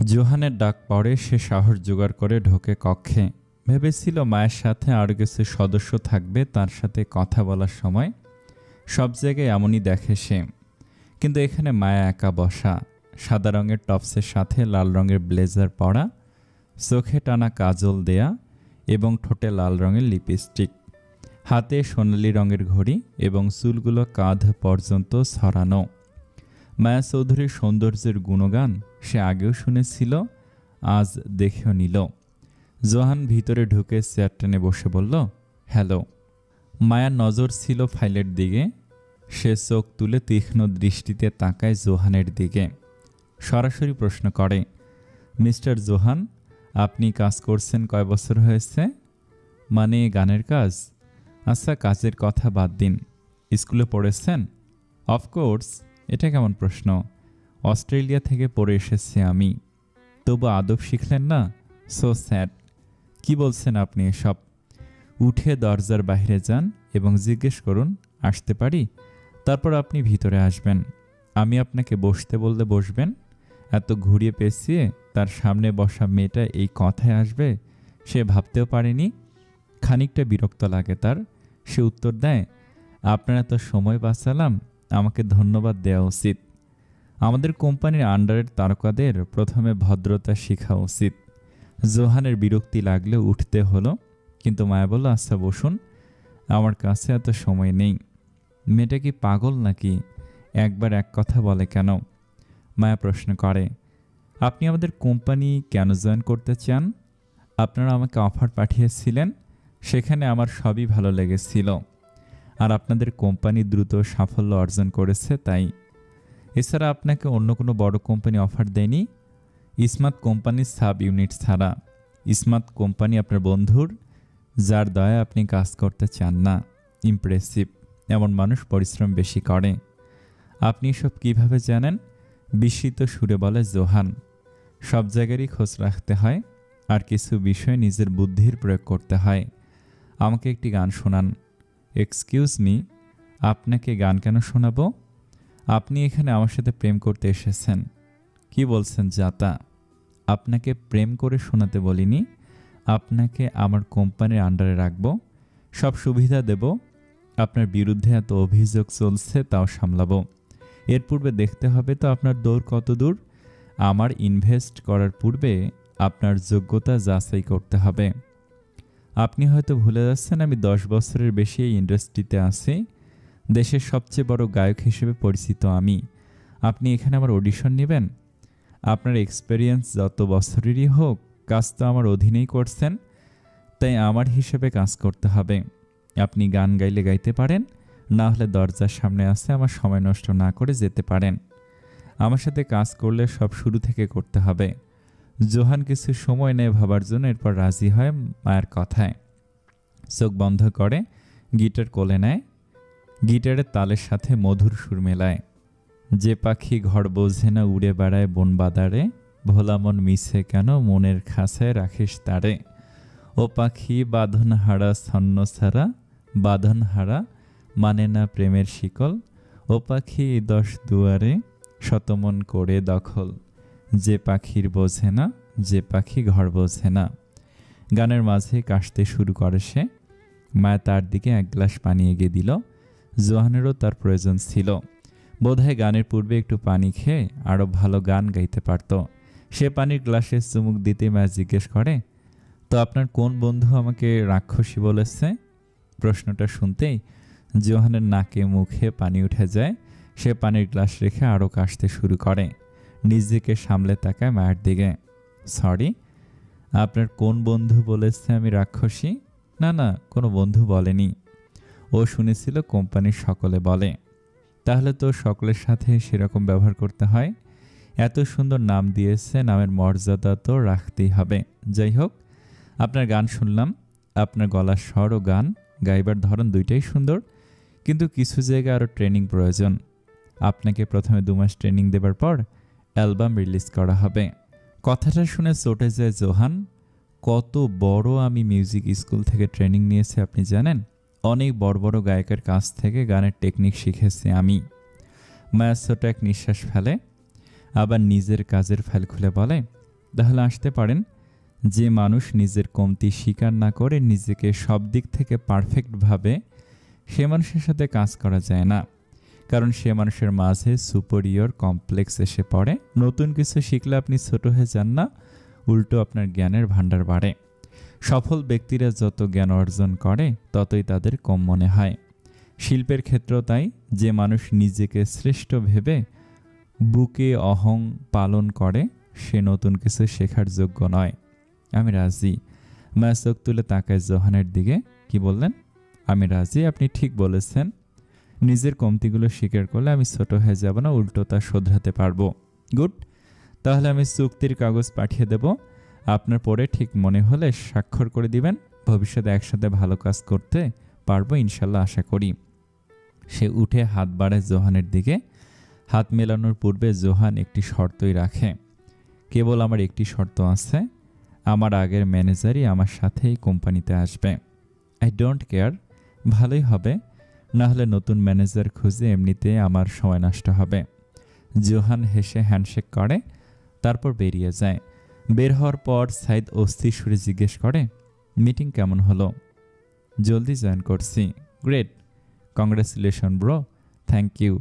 জোহানের ডাক পড়ে সে সাহস জোগাড় করে ঢোকে কক্ষে। ভেবেছিল মায়ের সাথে আরও কিছু সদস্য থাকবে তার সাথে কথা বলার সময়। সব জায়গায় এমনই দেখে সে, কিন্তু এখানে মায়া একা বসা, সাদা রঙের টপসের সাথে লাল রঙের ব্লেজার পরা, চোখে টানা কাজল দেয়া এবং ঠোঁটে লাল রঙের লিপস্টিক, হাতে সোনালি রঙের ঘড়ি এবং চুলগুলো কাঁধ পর্যন্ত ছড়ানো। মায়া চৌধুরীর সৌন্দর্যের গুণগান সে আগেও শুনেছিল, আজ দেখেও নিল। জোহান ভিতরে ঢুকে চেয়ার টেনে বসে বলল, হ্যালো। মায়ার নজর ছিল ফাইলের দিকে। সে চোখ তুলে তীক্ষ্ণ দৃষ্টিতে তাকায় জোহানের দিকে। সরাসরি প্রশ্ন করে, মিস্টার জোহান, আপনি কাজ করছেন কয় বছর হয়েছে? মানে গানের কাজ? আচ্ছা, কাজের কথা বাদ দিন, স্কুলে পড়েছেন? অফকোর্স। এটা কেমন প্রশ্ন? অস্ট্রেলিয়া থেকে পড়ে এসেছি আমি। তবু আদব শিখলেন না? So sad. কি বলছেন আপনি এসব? উঠে দরজার বাইরে যান এবং জিজ্ঞেস করুন, আসতে পারি? তারপর আপনি ভিতরে আসবেন। আমি আপনাকে বসতে বললে বসবেন? এত ঘুরিয়ে পেঁচিয়ে তার সামনে বসা মেয়েটা এই কথায় আসবে সে ভাবতেও পারেনি। খানিকটা বিরক্ত লাগে তার। সে উত্তর দেয়, আপনার এত সময় বাঁচালাম, আমাকে ধন্যবাদ দেওয়া উচিত। আমাদের কোম্পানির আন্ডারের তারকাদের প্রথমে ভদ্রতা শেখা উচিত। জোহানের বিরক্তি লাগলে উঠতে হলো, কিন্তু মায়া বলল, আচ্ছা বসুন, আমার কাছে এত সময় নেই। মেয়েটা কি পাগল নাকি? একবার এক কথা বলে কেন? মায়া প্রশ্ন করে, আপনি আমাদের কোম্পানি কেন জয়েন করতে চান? আপনারা আমাকে অফার পাঠিয়েছিলেন, সেখানে আমার সবই ভালো লেগেছিল, আর আপনাদের কোম্পানি দ্রুত সাফল্য অর্জন করেছে তাই। এছাড়া আপনাকে অন্য কোনো বড় কোম্পানি অফার দেয়নি? ইসমাত কোম্পানির সাব ইউনিট ছাড়া। ইসমাত কোম্পানি আপনার বন্ধুর, যার দয়া আপনি কাজ করতে চান না। ইমপ্রেসিভ। এমন মানুষ পরিশ্রম বেশি করে। আপনি সব কিভাবে জানেন? বিস্মিত সুরে বলে জোহান। সব জায়গারই খোঁজ রাখতে হয়, আর কিছু বিষয়ে নিজের বুদ্ধির প্রয়োগ করতে হয়। আমাকে একটি গান শোনান। এক্সকিউজ মি, আপনাকে গান কেন শোনাবো? আপনি এখানে আমার সাথে প্রেম করতে এসেছেন। কি বলছেন যাতা? আপনাকে প্রেম করে শোনাতে বলিনি। আপনাকে আমার কোম্পানির আন্ডারে রাখব, সব সুবিধা দেব, আপনার বিরুদ্ধে এত অভিযোগ চলছে তাও সামলাবো। এর পূর্বে দেখতে হবে তো আপনার দৌড় কত দূর। আমার ইনভেস্ট করার পূর্বে আপনার যোগ্যতা যাচাই করতে হবে। আপনি হয়তো ভুলে যাচ্ছেন আমি 10 বছরের বেশি এই ইন্ডাস্ট্রিতে আছি। দেশের সবচেয়ে বড় গায়ক হিসেবে পরিচিত আমি। আপনি এখানে আমার অডিশন নেবেন? আপনার এক্সপেরিয়েন্স যত বছরেরই হোক, কাজ তো আমার অধীনেই করছেন, তাই আমার হিসেবে কাজ করতে হবে। আপনি গান গাইলে গাইতে পারেন, না হলে দরজার সামনে আসে আমার সময় নষ্ট না করে যেতে পারেন। আমার সাথে কাজ করলে সব শুরু থেকে করতে হবে। জোহান কিছু সময় নেয় ভাবার জন্য, এরপর রাজি হয় মায়ের কথায়। চোখ বন্ধ করে গিটার কোলে নেয়, গিটারের তালের সাথে মধুর সুর মেলায়। যে পাখি ঘর বোঝে না উড়ে বেড়ায় বন বাদারে, ভোলা মন মিছে কেন মনের খাঁচায় রাখিস তারে। ও পাখি বাঁধন হারা ছন্ন ছাড়া, বাঁধন হারা মানে না প্রেমের শিকল। ও পাখি 10 দুয়ারে শতমন করে দখল। যে পাখির বোঝে না, যে পাখি ঘর বোঝে না। গানের মাঝে কাশতে শুরু করে সে। মায়া তার দিকে এক গ্লাস পানি এগিয়ে দিল। জোহানেরও তার প্রয়োজন ছিল। বোধহয় গানের পূর্বে একটু পানি খেয়ে আরও ভালো গান গাইতে পারত। সে পানির গ্লাসে চুমুক দিতে মায়া জিজ্ঞেস করে, তো আপনার কোন বন্ধু আমাকে রাক্ষসী বলেছে? প্রশ্নটা শুনতেই জোহানের নাকে মুখে পানি উঠে যায়। সে পানির গ্লাস রেখে আরও কাশতে শুরু করে। নিজেকে সামলে তাকায় মায়ের দিকে। সরি, আপনার কোন বন্ধু বলেছে আমি রাক্ষসী? না না, কোনো বন্ধু বলেনি। ও শুনেছিল কোম্পানির সকলে বলে। তাহলে তো সকলের সাথে সেরকম ব্যবহার করতে হয়। এত সুন্দর নাম দিয়েছে, নামের মর্যাদা তো রাখতেই হবে। যাই হোক, আপনার গান শুনলাম। আপনার গলার স্বর ও গান গাইবার ধরন দুইটাই সুন্দর, কিন্তু কিছু জায়গায় আরও ট্রেনিং প্রয়োজন। আপনাকে প্রথমে 2 মাস ট্রেনিং দেবার পর অ্যালবাম রিলিজ করা হবে। কথাটা শুনে চটে যায় জোহান। কত বড় আমি মিউজিক স্কুল থেকে ট্রেনিং নিয়েছি আপনি জানেন? অনেক বড় বড় গায়কের কাছ থেকে গানের টেকনিক শিখেছি আমি। মায়া ছোট এক নিঃশ্বাস ফেলে, আবার নিজের কাজের ফাইল খুলে বলে, তাহলে আসতে পারেন। যে মানুষ নিজের কমতি স্বীকার না করে নিজেকে সব দিক থেকে পারফেক্ট ভাবে, সে মানুষের সাথে কাজ করা যায় না। কারণ সে মানুষের মাঝে সুপেরিয়র কমপ্লেক্স এসে পড়ে। নতুন কিছু শিখলে আপনি ছোট হয়ে যান না, উল্টো আপনার জ্ঞানের ভাণ্ডার বাড়ে। সফল ব্যক্তিরা যত জ্ঞান অর্জন করে ততই তাদের কম মনে হয়। শিল্পের ক্ষেত্রেও তাই। যে মানুষ নিজেকে শ্রেষ্ঠ ভেবে বুকে অহং পালন করে, সে নতুন কিছু শেখার যোগ্য নয়। আমি রাজি। মায়া চোখ তুলে তাকায় জোহানের দিকে। কি বললেন? আমি রাজি, আপনি ঠিক বলেছেন। নিজের কমতিগুলো স্বীকার করলে আমি ছোট হয়ে যাব না, উল্টো তা শোধরাতে পারবো। গুড। তাহলে আমি চুক্তির কাগজ পাঠিয়ে দেব। আপনার পরে ঠিক মনে হলে স্বাক্ষর করে দিবেন। ভবিষ্যতে একসাথে ভালো কাজ করতে পারবো ইনশাল্লাহ, আশা করি। সে উঠে হাত বাড়ায় জোহানের দিকে। হাত মেলানোর পূর্বে জোহান একটি শর্তই রাখে। কেবল আমার একটি শর্ত আছে, আমার আগের ম্যানেজারই আমার সাথে এই কোম্পানিতে আসবে। আই ডোন্ট কেয়ার, ভালোই হবে। না হলে নতুন ম্যানেজার খুঁজে এমনিতে আমার সময় নষ্ট হবে। জোহান হেসে হ্যান্ডশেক করে, তারপর বেরিয়ে যায়। বের হওয়ার পর সাইদ অস্থির সুরে জিজ্ঞেস করে, মিটিং কেমন হলো? জলদি জয়েন করছি। Great, congratulation bro. Thank you.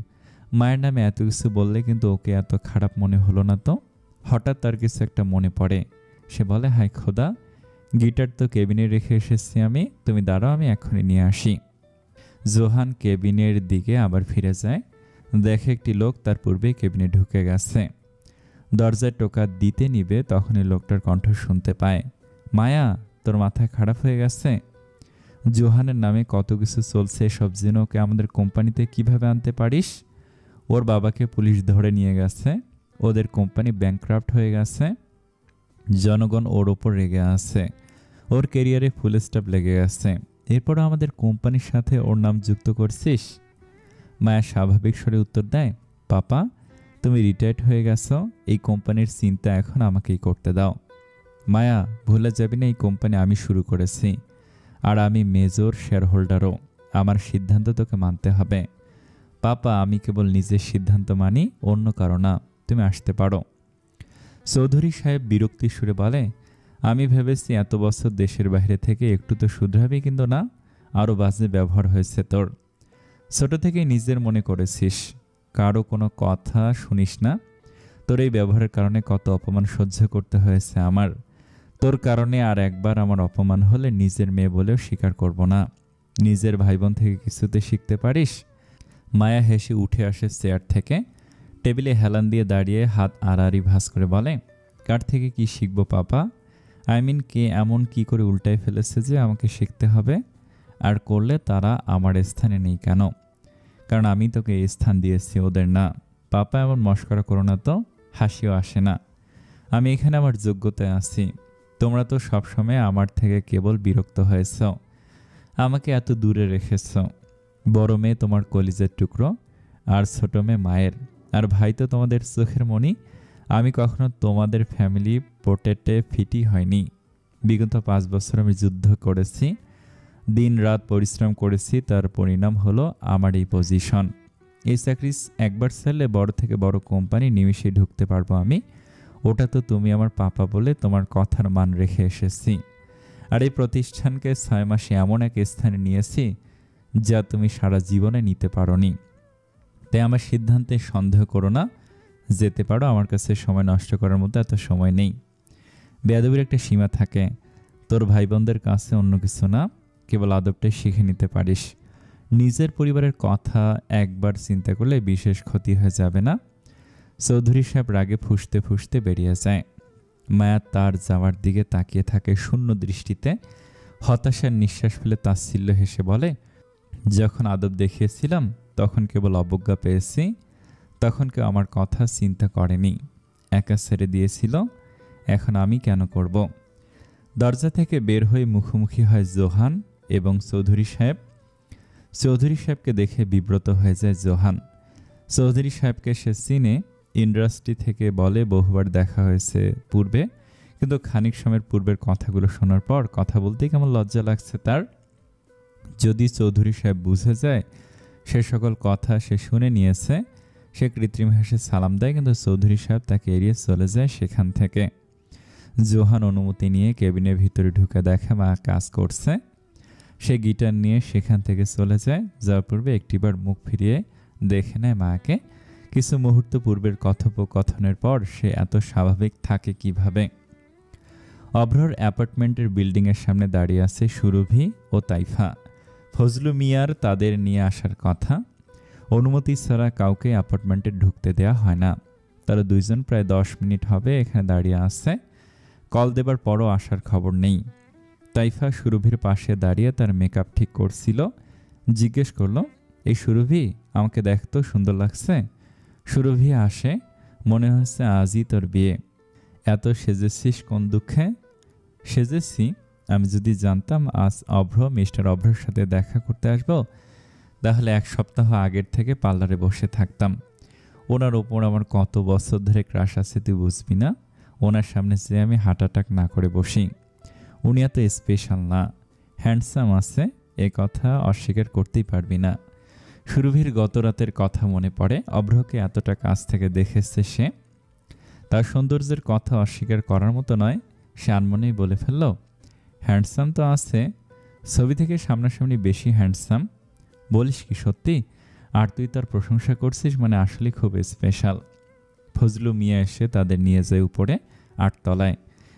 মায়ের নামে এত কিছু বললে কিন্তু ওকে এত খারাপ মনে হলো না তো? হঠাৎ তার কিছু একটা মনে পড়ে। সে বলে, হাই খোদা, গিটার তো কেবিনে রেখে এসেছি আমি, তুমি দাঁড়াও, আমি এখনই নিয়ে আসি। জোহান কেবিনের দিকে আবার ফিরে যায়। দেখে একটি লোক তার পূর্বেই কেবিনে ঢুকে গেছে। দরজায় টোকা দিতে নিবে তখনই লোকটার কণ্ঠ শুনতে পায়, মায়া, তোর মাথা খারাপ হয়ে গেছে? জোহানের নামে কত কিছু চলছে, এসব জেনে ওকে আমাদের কোম্পানিতে কিভাবে আনতে পারিস? ওর বাবাকে পুলিশ ধরে নিয়ে গেছে, ওদের কোম্পানি ব্যাংক্রাফট হয়ে গেছে, জনগণ ওর ওপর রেগে আছে, ওর ক্যারিয়ারে ফুল স্টপ লেগে গেছে, এরপর আমাদের কোম্পানির সাথে ওর নাম যুক্ত করছিস? মায়া স্বাভাবিক স্বরে উত্তর দেয়, পাপা, তুমি রিটায়ার্ড হয়ে গেছো, এই কোম্পানির চিন্তা এখন আমাকেই করতে দাও। মায়া, ভুলে যাবি না এই কোম্পানি আমি শুরু করেছি, আর আমি মেজর শেয়ার হোল্ডারও। আমার সিদ্ধান্ত তোকে মানতে হবে। পাপা, আমি কেবল নিজের সিদ্ধান্ত মানি, অন্য কারো না। তুমি আসতে পারো। চৌধুরী সাহেব বিরক্তির সুরে বলে, আমি ভেবেছি এত বছর দেশের বাইরে থেকে একটু তো শুধরাবি, কিন্তু না, আরও বাজে ব্যবহার হয়েছে তোর। ছোট থেকেই নিজের মনে করেছিস, কারো কোনো কথা শুনিস না। তোর এই ব্যবহারের কারণে কত অপমান সহ্য করতে হয়েছে আমার। তোর কারণে আর একবার আমার অপমান হলে নিজের মেয়ে বলেও স্বীকার করব না। নিজের ভাই বোন থেকে কিছুতে শিখতে পারিস? মায়া হেসে উঠে আসে চেয়ার থেকে, টেবিলে হেলান দিয়ে দাঁড়িয়ে হাত আড়াআড়ি ভাঁজ করে বলে, কার থেকে কি শিখবো পাপা? কে এমন কি করে উল্টায় ফেলেছে যে আমাকে শিখতে হবে? আর করলে তারা আমার স্থানে নেই কেন? কারণ আমি তোকে এই স্থান দিয়েছি, ওদের না। পাপা, এমন মস্করা করো না তো, হাসিও আসে না। আমি এখানে আমার যোগ্যতায় আছি। তোমরা তো সবসময় আমার থেকে কেবল বিরক্ত হয়েছ, আমাকে এত দূরে রেখেছ। বড় মেয়ে তোমার কলিজের টুকরো, আর ছোট মেয়ে মায়ের, আর ভাই তো তোমাদের চোখের মণি। আমি কখনো তোমাদের ফ্যামিলি পোর্ট্রেটে ফিটি হয়নি। বিগত 5 বছর আমি যুদ্ধ করেছি, দিন রাত পরিশ্রম করেছি, তার পরিণাম হলো আমার এই পজিশন। এই চাকরি একবার ছাড়লে বড় থেকে বড় কোম্পানি নিমিষে ঢুকতে পারবো আমি। ওটা তো তুমি আমার পাপা বলে তোমার কথার মান রেখে এসেছি। আর এই প্রতিষ্ঠানকে 6 মাসে এমন এক স্থানে নিয়েছি যা তুমি সারা জীবনে নিতে পারোনি। তাই আমার সিদ্ধান্তে সন্দেহ করো না, যেতে পারো। আমার কাছে সময় নষ্ট করার মতো এত সময় নেই। বেয়াদবির একটা সীমা থাকে। তোর ভাই বোনদের কাছে অন্য কিছু না, কেবল আদবটাই শিখে নিতে পারিস। নিজের পরিবারের কথা একবার চিন্তা করলে বিশেষ ক্ষতি হয়ে যাবে না। চৌধুরী সাহেব রাগে ফুঁসতে ফুঁসতে বেরিয়ে যায়। মায়া তার যাওয়ার দিকে তাকিয়ে থাকে শূন্য দৃষ্টিতে। হতাশার নিঃশ্বাস ফেলে তাচ্ছিল্য হেসে বলে, যখন আদব দেখিয়েছিলাম তখন কেবল অবজ্ঞা পেয়েছি, তখন কেউ আমার কথা চিন্তা করেনি, একা ছেড়ে দিয়েছিল, এখন আমি কেন করব? দরজা থেকে বের হয়ে মুখোমুখি হয় জোহান এবং চৌধুরী সাহেব। চৌধুরী সাহেবকে দেখে বিব্রত হয়ে যায় জোহান। চৌধুরী সাহেবকে সে চিনে, ইন্ডাস্ট্রি থেকে বলে বহুবার দেখা হয়েছে পূর্বে, কিন্তু খানিক সময়ের পূর্বের কথাগুলো শোনার পর কথা বলতেই কেমন লজ্জা লাগছে তার। যদি চৌধুরী সাহেব বুঝে যায় সে সকল কথা সে শুনে নিয়েছে, সে কৃত্রিম হেসে সালাম দেয়, কিন্তু চৌধুরী সাহেব তাকে এড়িয়ে চলে যায় সেখান থেকে। জোহান অনুমতি নিয়ে কেবিনের ভিতরে ঢুকে দেখে মা কাজ করছে। সে গিটার নিয়ে সেখান থেকে চলে যায়। যাওয়ার পূর্বে একটিবার মুখ ফিরিয়ে দেখে নেয় মাকে। কিছু মুহূর্ত পূর্বের কথোপকথনের পর সে এত স্বাভাবিক থাকে কিভাবে। অভ্রর অ্যাপার্টমেন্টের বিল্ডিংয়ের সামনে দাঁড়িয়ে আছে সুরভি ও তাইফা। ফজলু মিয়ার তাদের নিয়ে আসার কথা। অনুমতি ছাড়া কাউকে অ্যাপার্টমেন্টে ঢুকতে দেওয়া হয় না। তারা দুইজন প্রায় 10 মিনিট হবে এখানে দাঁড়িয়ে আছে। কল দেবার পরও আসার খবর নেই। তাইফা সুরভির পাশে দাঁড়িয়ে তার মেকআপ ঠিক করছিল। জিজ্ঞেস করলো, এই সুরভি, আমাকে দেখতো সুন্দর লাগছে? সুরভি আসে, মনে হচ্ছে আজই তোর বিয়ে। এত সেজেছিস কোন দুঃখে? সেজেছি? আমি যদি জানতাম আজ মিস্টার অভ্রর সাথে দেখা করতে আসবো, তাহলে 1 সপ্তাহ আগের থেকে পার্লারে বসে থাকতাম। ওনার ওপর আমার কত বছর ধরে ক্রাশ আছে তুই বুঝবি না। ওনার সামনে যে আমি হার্ট অ্যাটাক না করে বসি। উনি এত স্পেশাল না, হ্যান্ডসাম আছে, এ কথা অস্বীকার করতেই পারবি না। সুরভির গত রাতের কথা মনে পড়ে। অভ্রকে এতটা কাছ থেকে দেখেছে সে। তার সৌন্দর্যের কথা অস্বীকার করার মতো নয়। সে আনমনেই বলে ফেলল, হ্যান্ডসাম তো আছে, ছবি থেকে সামনাসামনি বেশি হ্যান্ডসাম। বলিস কি সত্যি? আর তুই তার প্রশংসা করছিস, মানে আসলে খুব স্পেশাল। ফজলু মিয়া এসে তাদের নিয়ে যায় উপরে 8 তলায়।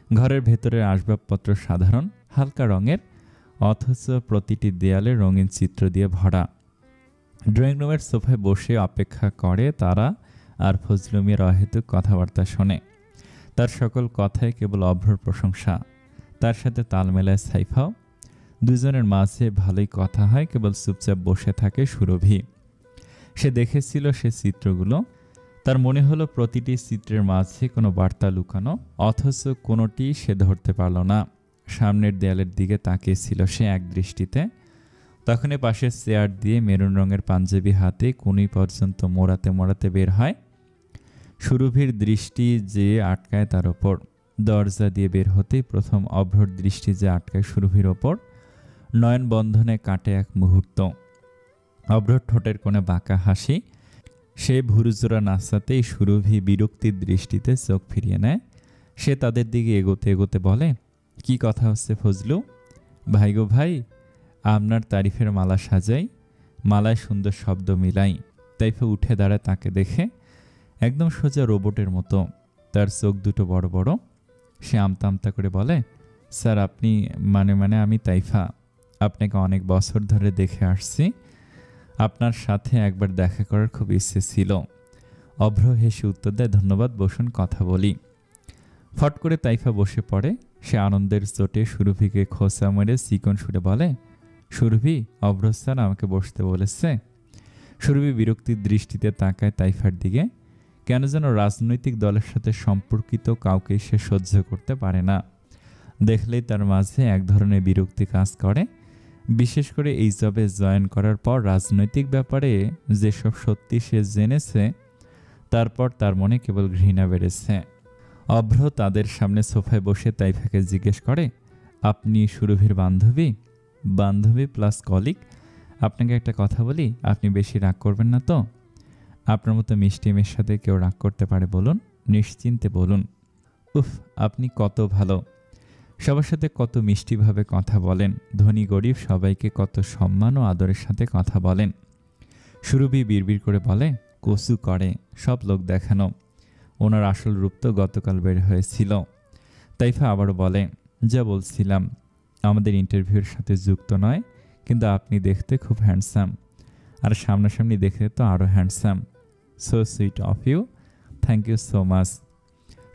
ঘরের ভেতরের আসবাবপত্র সাধারণ, হালকা রঙের, অথচ প্রতিটি দেয়ালে রঙিন চিত্র দিয়ে ভরা। ড্রয়িং রুমের সোফায় বসে অপেক্ষা করে তারা, আর ফজলু মিয়ার অহেতুক কথাবার্তা শোনে। তার সকল কথাই কেবল অভ্রর প্রশংসা। তার সাথে তাল মেলায় সাইফাও। দুজনের মাঝে ভালোই কথা হয়, কেবল চুপচাপ বসে থাকে সুরভি। সে দেখেছিল সে চিত্রগুলো। তার মনে হলো প্রতিটি চিত্রের মাঝে কোনো বার্তা লুকানো, অথচ কোনোটি সে ধরতে পারল না। সামনের দেয়ালের দিকে তাকিয়েছিল সে এক দৃষ্টিতে। তখনই পাশের চেয়ার দিয়ে মেরুন রঙের পাঞ্জাবি হাতে কুনি পর্যন্ত মোড়াতে মোড়াতে বের হয়। সুরভির দৃষ্টি যে আটকায় তার ওপর। দরজা দিয়ে বের হতেই প্রথম অভ্রর দৃষ্টি যে আটকায় সুরভির ওপর। নয়ন বন্ধনে কাটে এক মুহূর্ত। অভ্রর ঠোঁটের কোণে বাঁকা হাসি। সে ভুরুজোড়া নাচাতেই সুরভি বিরক্তির দৃষ্টিতে চোখ ফিরিয়ে নেয়। সে তাদের দিকে এগোতে এগোতে বলে, কি কথা হচ্ছে ফজলু? ভাই গো ভাই, আপনার তারিফের মালা সাজাই, মালায় সুন্দর শব্দ মিলাই। তাইফা উঠে দাঁড়ায় তাকে দেখে। একদম সোজা রোবটের মতো, তার চোখ দুটো বড় বড়। সে আমতা আমতা করে বলে, স্যার আপনি মানে আমি তাইফা। আপনাকে অনেক বছর ধরে দেখে আসছি। আপনার সাথে একবার দেখা করার খুব ইচ্ছে ছিল। অভ্র হেসে উত্তর দেয়, ধন্যবাদ, বসুন কথা বলি। ফট করে তাইফা বসে পড়ে। সে আনন্দের চোটে সুরভিকে খোঁচা মেরে চিকন সুরে বলে, সুরভি, অভ্র স্যার আমাকে বসতে বলেছে। সুরভি বিরক্তির দৃষ্টিতে তাকায় তাইফার দিকে। কেন যেন রাজনৈতিক দলের সাথে সম্পর্কিত কাউকে সে সহ্য করতে পারে না। দেখলেই তার মাঝে এক ধরনের বিরক্তি কাজ করে। বিশেষ করে এই জবে জয়েন করার পর রাজনৈতিক ব্যাপারে যেসব সত্যি সে জেনেছে, তারপর তার মনে কেবল ঘৃণা বেড়েছে। অভ্র তাদের সামনে সোফায় বসে তাইফাকে জিজ্ঞেস করে, আপনি সুরভির বান্ধবী? বান্ধবী প্লাস কলিগ। আপনাকে একটা কথা বলি, আপনি বেশি রাগ করবেন না তো? আপনার মতো মিষ্টি মেয়ের সাথে কেউ রাগ করতে পারে বলুন? নিশ্চিন্তে বলুন। উফ, আপনি কত ভালো। সবার সাথে কত মিষ্টিভাবে কথা বলেন। ধনী গরিব সবাইকে কত সম্মান ও আদরের সাথে কথা বলেন। সুরভি বিড়বিড় করে বলে, কসু করে, সব লোক দেখানো। ওনার আসল রূপ তো গতকাল বের হয়েছিল। তাইফা আবারও বলে, যা বলছিলাম, আমাদের ইন্টারভিউর সাথে যুক্ত নয়, কিন্তু আপনি দেখতে খুব হ্যান্ডসাম, আর সামনাসামনি দেখতে তো আরও handsome. So sweet of you, thank you so much.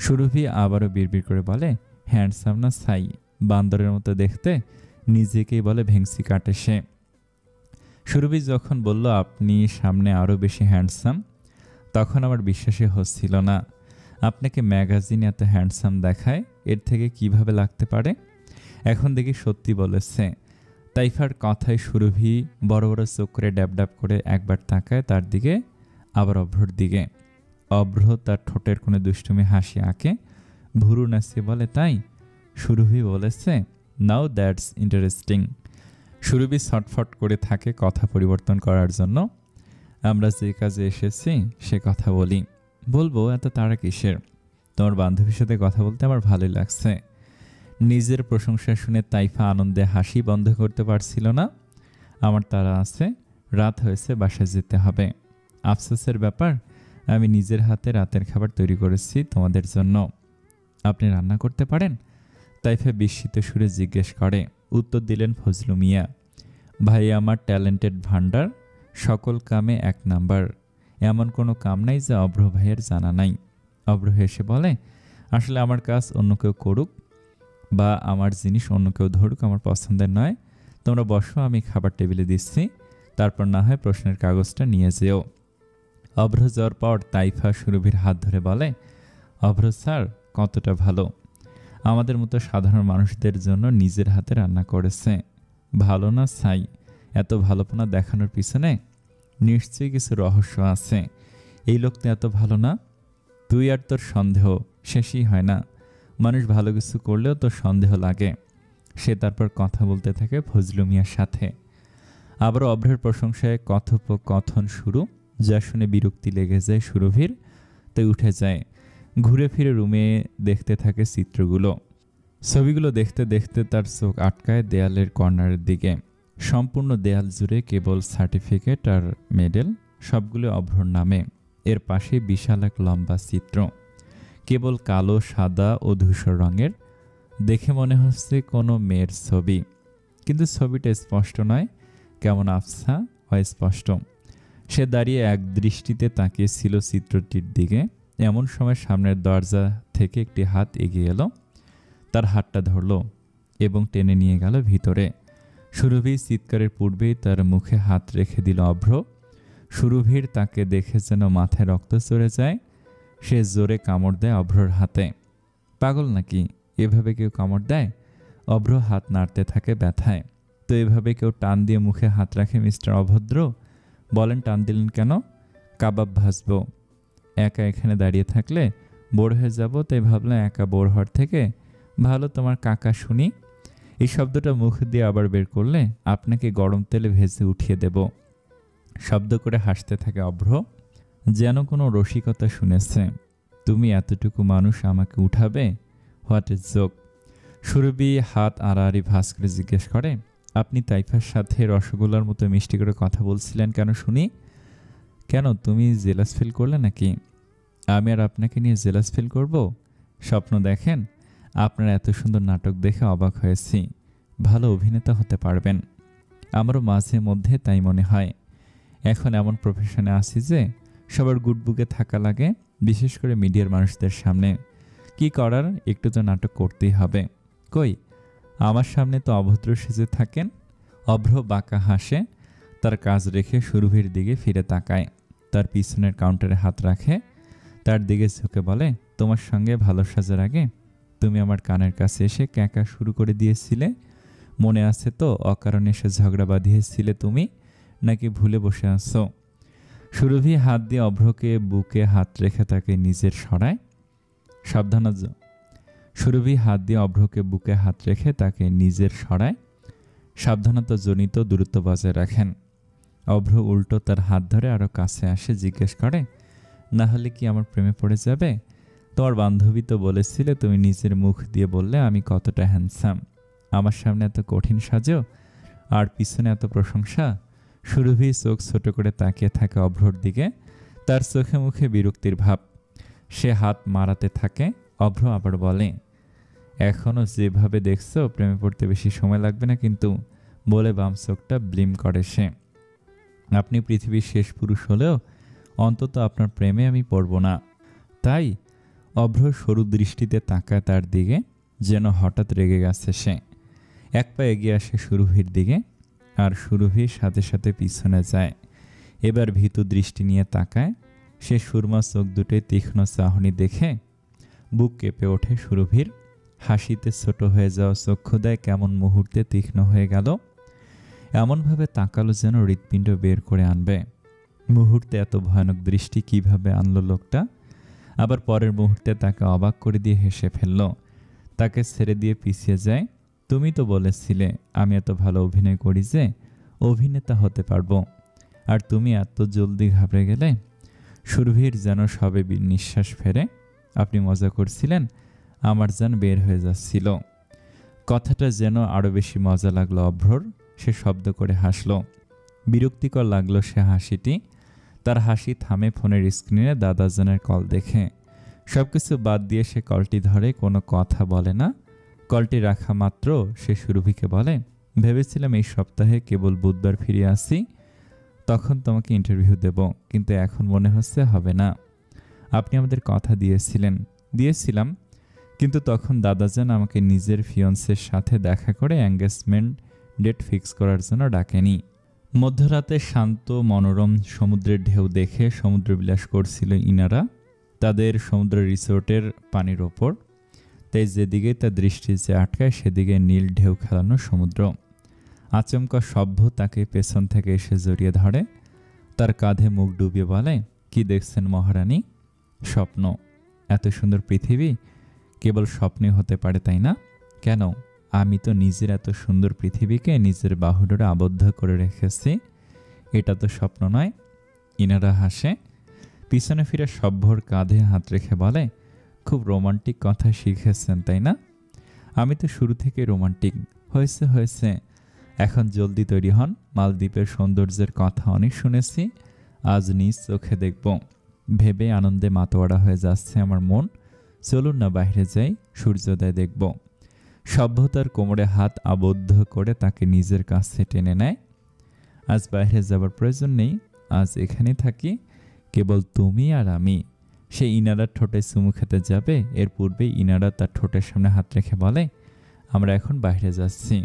Surabhi আবারও বিড়বিড় করে বলে, হ্যান্ডসাম না ছাই, বান্দরের মতো দেখতে, নিজেকেই বলে ভেংসি কাটে সে। সুরভি যখন বলল, আপনি সামনে আরও বেশি হ্যান্ডসাম, তখন আমার বিশ্বাসই হচ্ছিল না। আপনাকে ম্যাগাজিনে এত হ্যান্ডসাম দেখায়, এর থেকে কিভাবে লাগতে পারে? এখন দেখি সত্যি বলেছে। তাইফার কথায় সুরভি বড় বড় চোখ করে ড্যাব ড্যাব করে একবার তাকায় তার দিকে, আবার অভ্রর দিকে। অভ্র তার ঠোঁটের কোণে দুষ্টুমি হাসি আঁকে, ভুরু নাচিয়ে বলে, তাই? সুরভি বলেছে, নাও দ্যাটস ইন্টারেস্টিং। সুরভি ছটফট করে থাকে কথা পরিবর্তন করার জন্য। আমরা যে কাজে এসেছি সে কথা বলি। বলবো, এত তাড়া কিসের? তোমার বান্ধবীর সাথে কথা বলতে আমার ভালোই লাগছে। নিজের প্রশংসা শুনে তাইফা আনন্দে হাসি বন্ধ করতে পারছিল না। আমার তাড়া আছে, রাত হয়েছে, বাসায় যেতে হবে। আফসোসের ব্যাপার, আমি নিজের হাতে রাতের খাবার তৈরি করেছি তোমাদের জন্য। আপনি রান্না করতে পারেন? তাইফা বিস্মিত সুরে জিজ্ঞেস করে। উত্তর দিলেন ফজলু মিয়া। ভাই আমার ট্যালেন্টেড ভান্ডার, সকল কামে 1 নাম্বার। এমন কোনো কাম নাই যা অভ্র ভাইয়ের জানা নাই। অভ্র হেসে বলে, আসলে আমার কাজ অন্য কেউ করুক বা আমার জিনিস অন্য কেউ ধরুক আমার পছন্দের নয়। তোমরা বসো, আমি খাবার টেবিলে দিচ্ছি, তারপর না হয় প্রশ্নের কাগজটা নিয়ে যেও। অভ্র যাওয়ার পর তাইফা সুরভির হাত ধরে বলে, অভ্র স্যার কতটা ভালো, আমাদের মতো সাধারণ মানুষদের জন্য নিজের হাতে রান্না করেছে। ভালো না ছাই? এত ভালোপনা দেখানোর পিছনে নিশ্চয়ই কিছু রহস্য আছে। এই লোক তো এত ভালো না। তুই আর তোর সন্দেহ শেষই হয় না। মানুষ ভালো কিছু করলেও তোর সন্দেহ লাগে। সে তারপর কথা বলতে থাকে ফজলু মিয়ার সাথে। আবারও অভ্রের প্রশংসায় কথোপকথন শুরু, যা শুনে বিরক্তি লেগে যায় সুরভির। তাই উঠে যায়, ঘুরে ফিরে রুমে দেখতে থাকে চিত্রগুলো। ছবিগুলো দেখতে দেখতে তার চোখ আটকায় দেয়ালের কর্নারের দিকে। সম্পূর্ণ দেয়াল জুড়ে কেবল সার্টিফিকেট আর মেডেল, সবগুলো অভ্রর নামে। এর পাশে বিশাল এক লম্বা চিত্র, কেবল কালো, সাদা ও ধূসর রঙের। দেখে মনে হচ্ছে কোনো মেয়ের ছবি, কিন্তু ছবিটা স্পষ্ট নয়, কেমন আবছা, অস্পষ্ট। সে দাঁড়িয়ে এক দৃষ্টিতে তাকিয়েছিল চিত্রটির দিকে। এমন সময় সামনের দরজা থেকে একটি হাত এগিয়ে এলো, তার হাতটা ধরল এবং টেনে নিয়ে গেল ভিতরে। সুরভির চিৎকারের পূর্বেই তার মুখে হাত রেখে দিল অভ্র। সুরভির তাকে দেখে যেন মাথায় রক্ত চড়ে যায়। সে জোরে কামড় দেয় অভ্রর হাতে। পাগল নাকি, এভাবে কেউ কামড় দেয়? অভ্র হাত নাড়তে থাকে ব্যথায়। তো এভাবে কেউ টান দিয়ে মুখে হাত রাখে মিস্টার অভদ্র? বলেন টান দিলেন কেন? কাবাব ভাজবো। একা এখানে দাঁড়িয়ে থাকলে বোর হয়ে যাব, তাই ভাবলাম একা বোর হওয়ার থেকে ভালো তোমার কাকা শুনি। এই শব্দটা মুখ দিয়ে আবার বের করলে আপনাকে গরম তেলে ভেজে উঠিয়ে দেব। শব্দ করে হাসতে থাকে অভ্র, যেন কোনো রসিকতা শুনেছে। তুমি এতটুকু মানুষ আমাকে উঠাবে? What is joke? সুরভি হাত আড়াআড়ি ভাঁজ করে জিজ্ঞেস করে, আপনি তাইফার সাথে রসগোল্লার মতো মিষ্টি করে কথা বলছিলেন কেন শুনি? কেন, তুমি জেলাস ফিল করলে নাকি? আমি আর আপনাকে নিয়ে জেলাস ফিল করব? স্বপ্ন দেখেন? আপনার এত সুন্দর নাটক দেখে অবাক হয়েছি। ভালো অভিনেতা হতে পারবেন। আমারও মাঝে মধ্যে তাই মনে হয়। এখন এমন প্রফেশনে আছি যে সবার গুডবুকে থাকা লাগে, বিশেষ করে মিডিয়ার মানুষদের সামনে। কি করার, একটু তো নাটক করতেই হবে। কই, আমার সামনে তো অভদ্র সেজে থাকেন। অভ্র বাঁকা হাসে, তার কাজ রেখে সুরভির দিকে ফিরে তাকায়। তার পিছনের কাউন্টারে হাত রাখে, তার দিকে ঝুঁকে বলে, তোমার সঙ্গে ভালো সাজার আগে তুমি আমার কানের কাছে এসে ক্যাঁকা শুরু করে দিয়েছিলে। মনে আছে তো? অকারণে এসে ঝগড়া বাঁধিয়েছিলে তুমি, নাকি ভুলে বসে আছো? সুরভি হাত দিয়ে অভ্রকে বুকে হাত রেখে তাকে নিজের সরায়। সুরভি হাত দিয়ে অভ্রকে বুকে হাত রেখে তাকে নিজের সরায়, সাবধানতাজনিত দূরত্ব বজায় রাখেন। অভ্র উল্টো তার হাত ধরে আরো কাছে আসে, জিজ্ঞেস করে, না হলে কি আমার প্রেমে পড়ে যাবে? তোমার বান্ধবী তো বলেছিলে, তুমি নিজের মুখ দিয়ে বললে আমি কতটা হ্যান্ডসাম। আমার সামনে এত কঠিন সাজো আর পিছনে এত প্রশংসা। সুরভি চোখ ছোট করে তাকিয়ে থাকে অভ্রর দিকে, তার চোখে মুখে বিরক্তির ভাব। সে হাত মারাতে থাকে। অভ্র আবার বলে, এখনও যেভাবে দেখছো প্রেমে পড়তে বেশি সময় লাগবে না কিন্তু, বলে বাম চোখটা ব্লিম করে সে। আপনি পৃথিবীর শেষ পুরুষ হলেও অন্তত আপনার প্রেমে আমি পড়ব না। তাই? অভ্র সরু দৃষ্টিতে তাকায় তার দিকে, যেন হঠাৎ রেগে গেছে সে। এক পা এগিয়ে আসে সুরভির দিকে, আর সুরভির সাথে সাথে পিছনে যায়। এবার ভীতু দৃষ্টি নিয়ে তাকায়। সে সুরমা চোখ দুটোয় তীক্ষ্ণ চাহনি দেখে বুক কেঁপে ওঠে সুরভির। হাসিতে ছোট হয়ে যাওয়া চক্ষুদায় কেমন মুহূর্তে তীক্ষ্ণ হয়ে গেল। এমনভাবে তাকালো যেন হৃৎপিণ্ড বের করে আনবে। মুহূর্তে এত ভয়ানক দৃষ্টি কিভাবে আনলো লোকটা? আবার পরের মুহূর্তে তাকে অবাক করে দিয়ে হেসে ফেলল। তাকে ছেড়ে দিয়ে পিছিয়ে যায়। তুমি তো বলেছিলে আমি এত ভালো অভিনয় করি যে অভিনেতা হতে পারবো, আর তুমি এত জলদি ঘাবড়ে গেলে। সুরভির যেন সবে নিঃশ্বাস ফেরে। আপনি মজা করছিলেন, আমার জান বের হয়ে যাচ্ছিল। কথাটা যেন আরও বেশি মজা লাগলো অভ্রর। সে শব্দ করে হাসল। বিরক্তিকর লাগলো সে হাসিটি। তার হাসি থামে ফোনের স্ক্রিনে দাদাজানের কল দেখে। সবকিছু বাদ দিয়ে সে কলটি ধরে, কোনো কথা বলে না। কলটি রাখা মাত্র সে সুরভিকে বলে, ভেবেছিলাম এই সপ্তাহে কেবল বুধবার ফিরে আসি, তখন তোমাকে ইন্টারভিউ দেব, কিন্তু এখন মনে হচ্ছে হবে না। আপনি আমাদের কথা দিয়েছিলাম, কিন্তু তখন দাদাজান আমাকে নিজের ফিয়ন্সের সাথে দেখা করে এঙ্গেজমেন্ট ডেট ফিক্স করার জন্য ডাকেনি। মধ্যরাতে শান্ত মনোরম সমুদ্রের ঢেউ দেখে সমুদ্র বিলাস করছিল ইনারা তাদের সমুদ্র রিসোর্টের পানির ওপর। তাই যেদিকে তার দৃষ্টি যে আটকায় সেদিকে নীল ঢেউ খেলানো সমুদ্র। আচমকা সভ্য তাকে পেছন থেকে এসে জড়িয়ে ধরে, তার কাঁধে মুখ ডুবিয়ে বলে, কি দেখছেন মহারানী? স্বপ্ন। এত সুন্দর পৃথিবী কেবল স্বপ্নে হতে পারে, তাই না? কেন? আমি তো নিজের এত সুন্দর পৃথিবীকে নিজের বাহুডোরে আবদ্ধ করে রেখেছি, এটা তো স্বপ্ন নয়। ইনারা হাসে। পিছনে ফিরে সভ্যর কাঁধে হাত রেখে বলে, খুব রোমান্টিক কথা শিখেছেন, তাই না? আমি তো শুরু থেকে রোমান্টিক। হয়েছে, এখন জলদি তৈরি হন। মালদ্বীপের সৌন্দর্যের কথা অনেক শুনেছি, আজ নিজ চোখে দেখব। ভেবে আনন্দে মাতোয়ারা হয়ে যাচ্ছে আমার মন। চলুন না বাইরে যাই, সূর্যোদয় দেখব। সভ্যতার কোমরে হাত আবদ্ধ করে তাকে নিজের কাছে টেনে নেয়। আজ বাইরে যাবার প্রয়োজন নেই, আজ এখানে থাকি, কেবল তুমি আর আমি। সে ইনারার ঠোঁটে চুমু খেতে যাবে, এর পূর্বেই ইনারা তার ঠোঁটের সামনে হাত রেখে বলে, আমরা এখন বাইরে যাচ্ছি,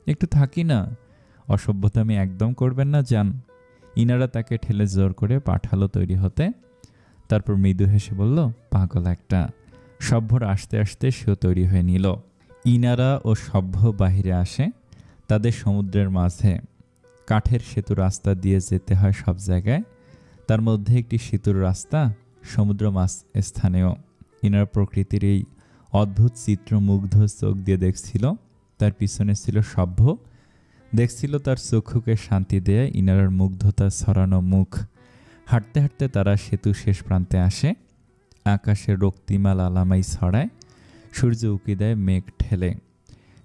একটু থাকি না। অসভ্যতা আমি একদম করবেন না, যান। ইনারা তাকে ঠেলে জোর করে পাঠালো তৈরি হতে। তারপর মৃদু হেসে বলল, পাগল একটা। সভ্যর আসতে আসতে সেও তৈরি হয়ে নিল। ইনারা ও সভ্য বাহিরে আসে। তাদের সমুদ্রের মাঝে কাঠের সেতু রাস্তা দিয়ে যেতে হয় সব জায়গায়। তার মধ্যে একটি সেতুর রাস্তা সমুদ্র মাছ স্থানেও। ইনারা প্রকৃতির এই অদ্ভুত চিত্র মুগ্ধ চোখ দিয়ে দেখছিল। তার পিছনে ছিল সভ্য, দেখছিল তার চক্ষুকে শান্তি দেয় ইনারার মুগ্ধতা ছড়ানো মুখ। হাঁটতে হাঁটতে তারা সেতু শেষ প্রান্তে আসে। আকাশে রক্তিমা লালামাই ছড়ায়, সূর্য উকি দেয় মেঘ ঠেলে।